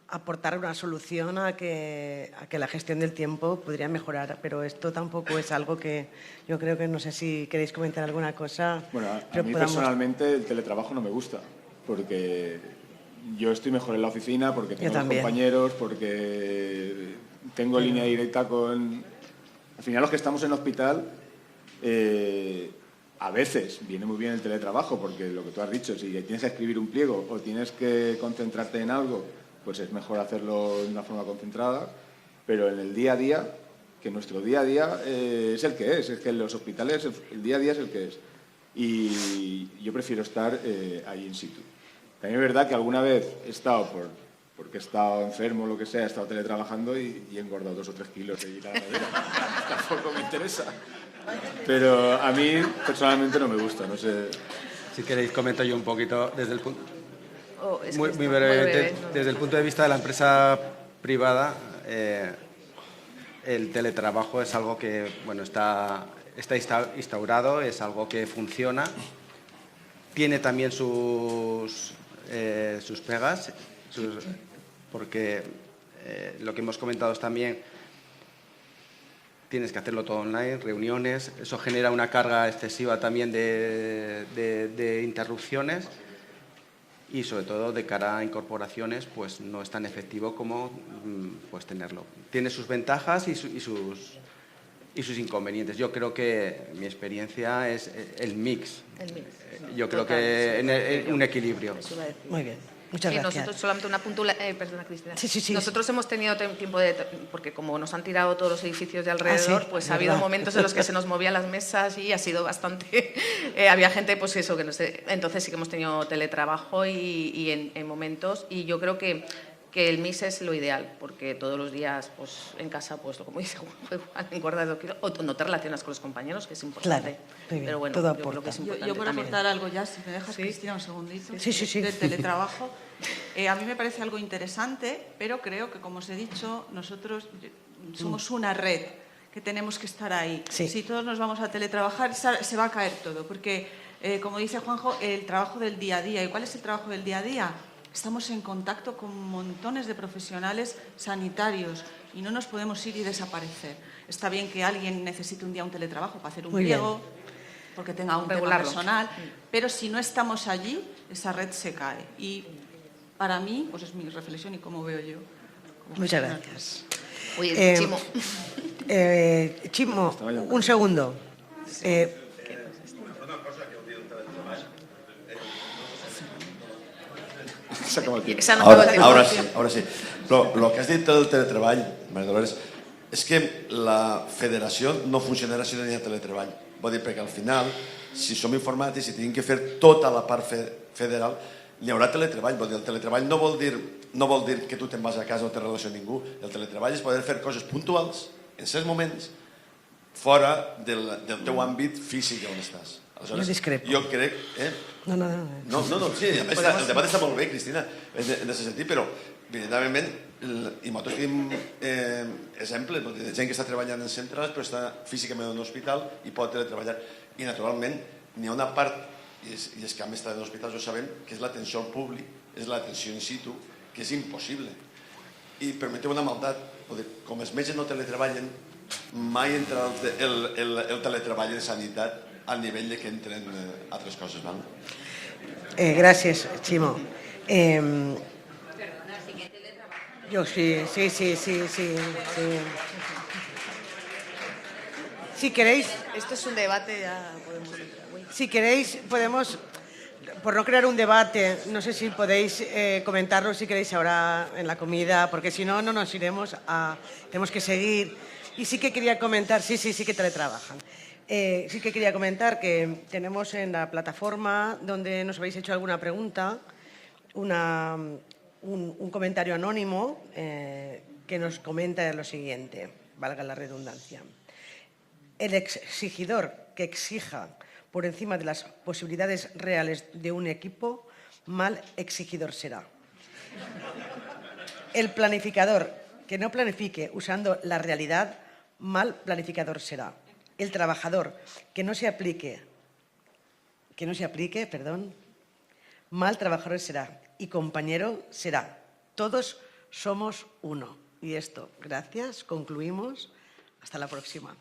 aportar una solución a que la gestión del tiempo podría mejorar, pero esto tampoco es algo que yo creo que, no sé si queréis comentar alguna cosa.
Bueno, a mí personalmente el teletrabajo no me gusta, porque yo estoy mejor en la oficina, porque tengo los compañeros, porque tengo línea directa con... Al final los que estamos en el hospital, a veces viene muy bien el teletrabajo, porque lo que tú has dicho, si tienes que escribir un pliego o tienes que concentrarte en algo, pues es mejor hacerlo de una forma concentrada, pero en el día a día, que nuestro día a día es el que es que en los hospitales el día a día es el que es, y yo prefiero estar ahí in situ. También es verdad que alguna vez he estado porque he estado enfermo o lo que sea, he estado teletrabajando y he engordado 2 o 3 kilos de ir a la ladera. Tampoco me interesa. Pero a mí, personalmente, no me gusta, no sé.
Si queréis, comento yo un poquito desde el punto... muy
muy
brevemente,
breve, no.
desde el punto de vista de la empresa privada, el teletrabajo es algo que está instaurado, es algo que funciona, tiene también sus pegas, porque lo que hemos comentado es también, tienes que hacerlo todo online, reuniones, eso genera una carga excesiva también de interrupciones y sobre todo de cara a incorporaciones pues no es tan efectivo como pues tenerlo. Tiene sus ventajas y sus inconvenientes. Yo creo que mi experiencia es el mix. Yo creo que un equilibrio.
Muy bien. Muchas gracias.
Nosotros solamente una perdona, Cristina.
Sí.
Nosotros hemos tenido tiempo porque como nos han tirado todos los edificios de alrededor, pues ha habido
verdad.
momentos en los que se nos movían las mesas y ha sido bastante... había gente, pues eso, que no sé... Entonces sí que hemos tenido teletrabajo y en momentos, y yo creo que el mix es lo ideal, porque todos los días pues en casa, pues como dice Juan, engordas 2 kilos, o no te relacionas con los compañeros, que es importante.
Claro, muy bien,
pero bueno,
todo
yo creo que es importante
Yo por
también.
aportar algo ya, si me dejas, Cristina, un segundito,
Sí.
del teletrabajo. A mí me parece algo interesante, pero creo que, como os he dicho, nosotros somos una red que tenemos que estar ahí.
Sí.
Si todos nos vamos a teletrabajar, se va a caer todo, porque, como dice Juanjo, el trabajo del día a día. ¿Y cuál es el trabajo del día a día? Estamos en contacto con montones de profesionales sanitarios y no nos podemos ir y desaparecer. Está bien que alguien necesite un día un teletrabajo para hacer un pliego, porque tenga un tema personal, pero si no estamos allí, esa red se cae. Y para mí, pues es mi reflexión y cómo veo yo.
Muchas gracias.
Oye, Chimo.
Chimo, un segundo.
Ahora sí. Lo que has dit del teletreball, Maria Dolores, és que la federació no funcionarà si no hi ha teletreball. Vol dir, perquè al final, si som informàtics i tenim que fer tota la part federal, hi haurà teletreball. Vol dir, el teletreball no vol dir que tu te'n vas a casa o no te relaciona ningú. El teletreball és poder fer coses puntuals, en certs moments, fora del teu àmbit físic on estàs.
Jo discrepo.
Jo crec...
No,
sí, a més, el debat està molt bé, Cristina, en aquest sentit, però, evidentment, i nosaltres tenim exemples de gent que està treballant en centrals però està físicament en un hospital i pot teletreballar. I, naturalment, n'hi ha una part, i és que a més està en l'hospital, ho sabem, que és l'atenció al públic, és l'atenció in situ, que és impossible. I permeteu una maldat, com els metges no teletreballen, mai entra el teletreball en sanitat al nivell de que entren altres coses.
Gracias, Chimo. Yo sí. Si queréis...
Esto es un debate, ya podemos entrar.
Si queréis, podemos, por no crear un debate, no sé si podéis comentarlo, si queréis ahora en la comida, porque si no, no nos iremos a... Tenemos que seguir. Y sí que quería comentar, sí que teletrabajan. Sí que quería comentar que tenemos en la plataforma donde nos habéis hecho alguna pregunta, un comentario anónimo que nos comenta lo siguiente, valga la redundancia. El exigidor que exija por encima de las posibilidades reales de un equipo, mal exigidor será. El planificador que no planifique usando la realidad, mal planificador será. El trabajador que no se aplique, mal trabajador será y compañero será. Todos somos uno. Y esto, gracias, concluimos. Hasta la próxima.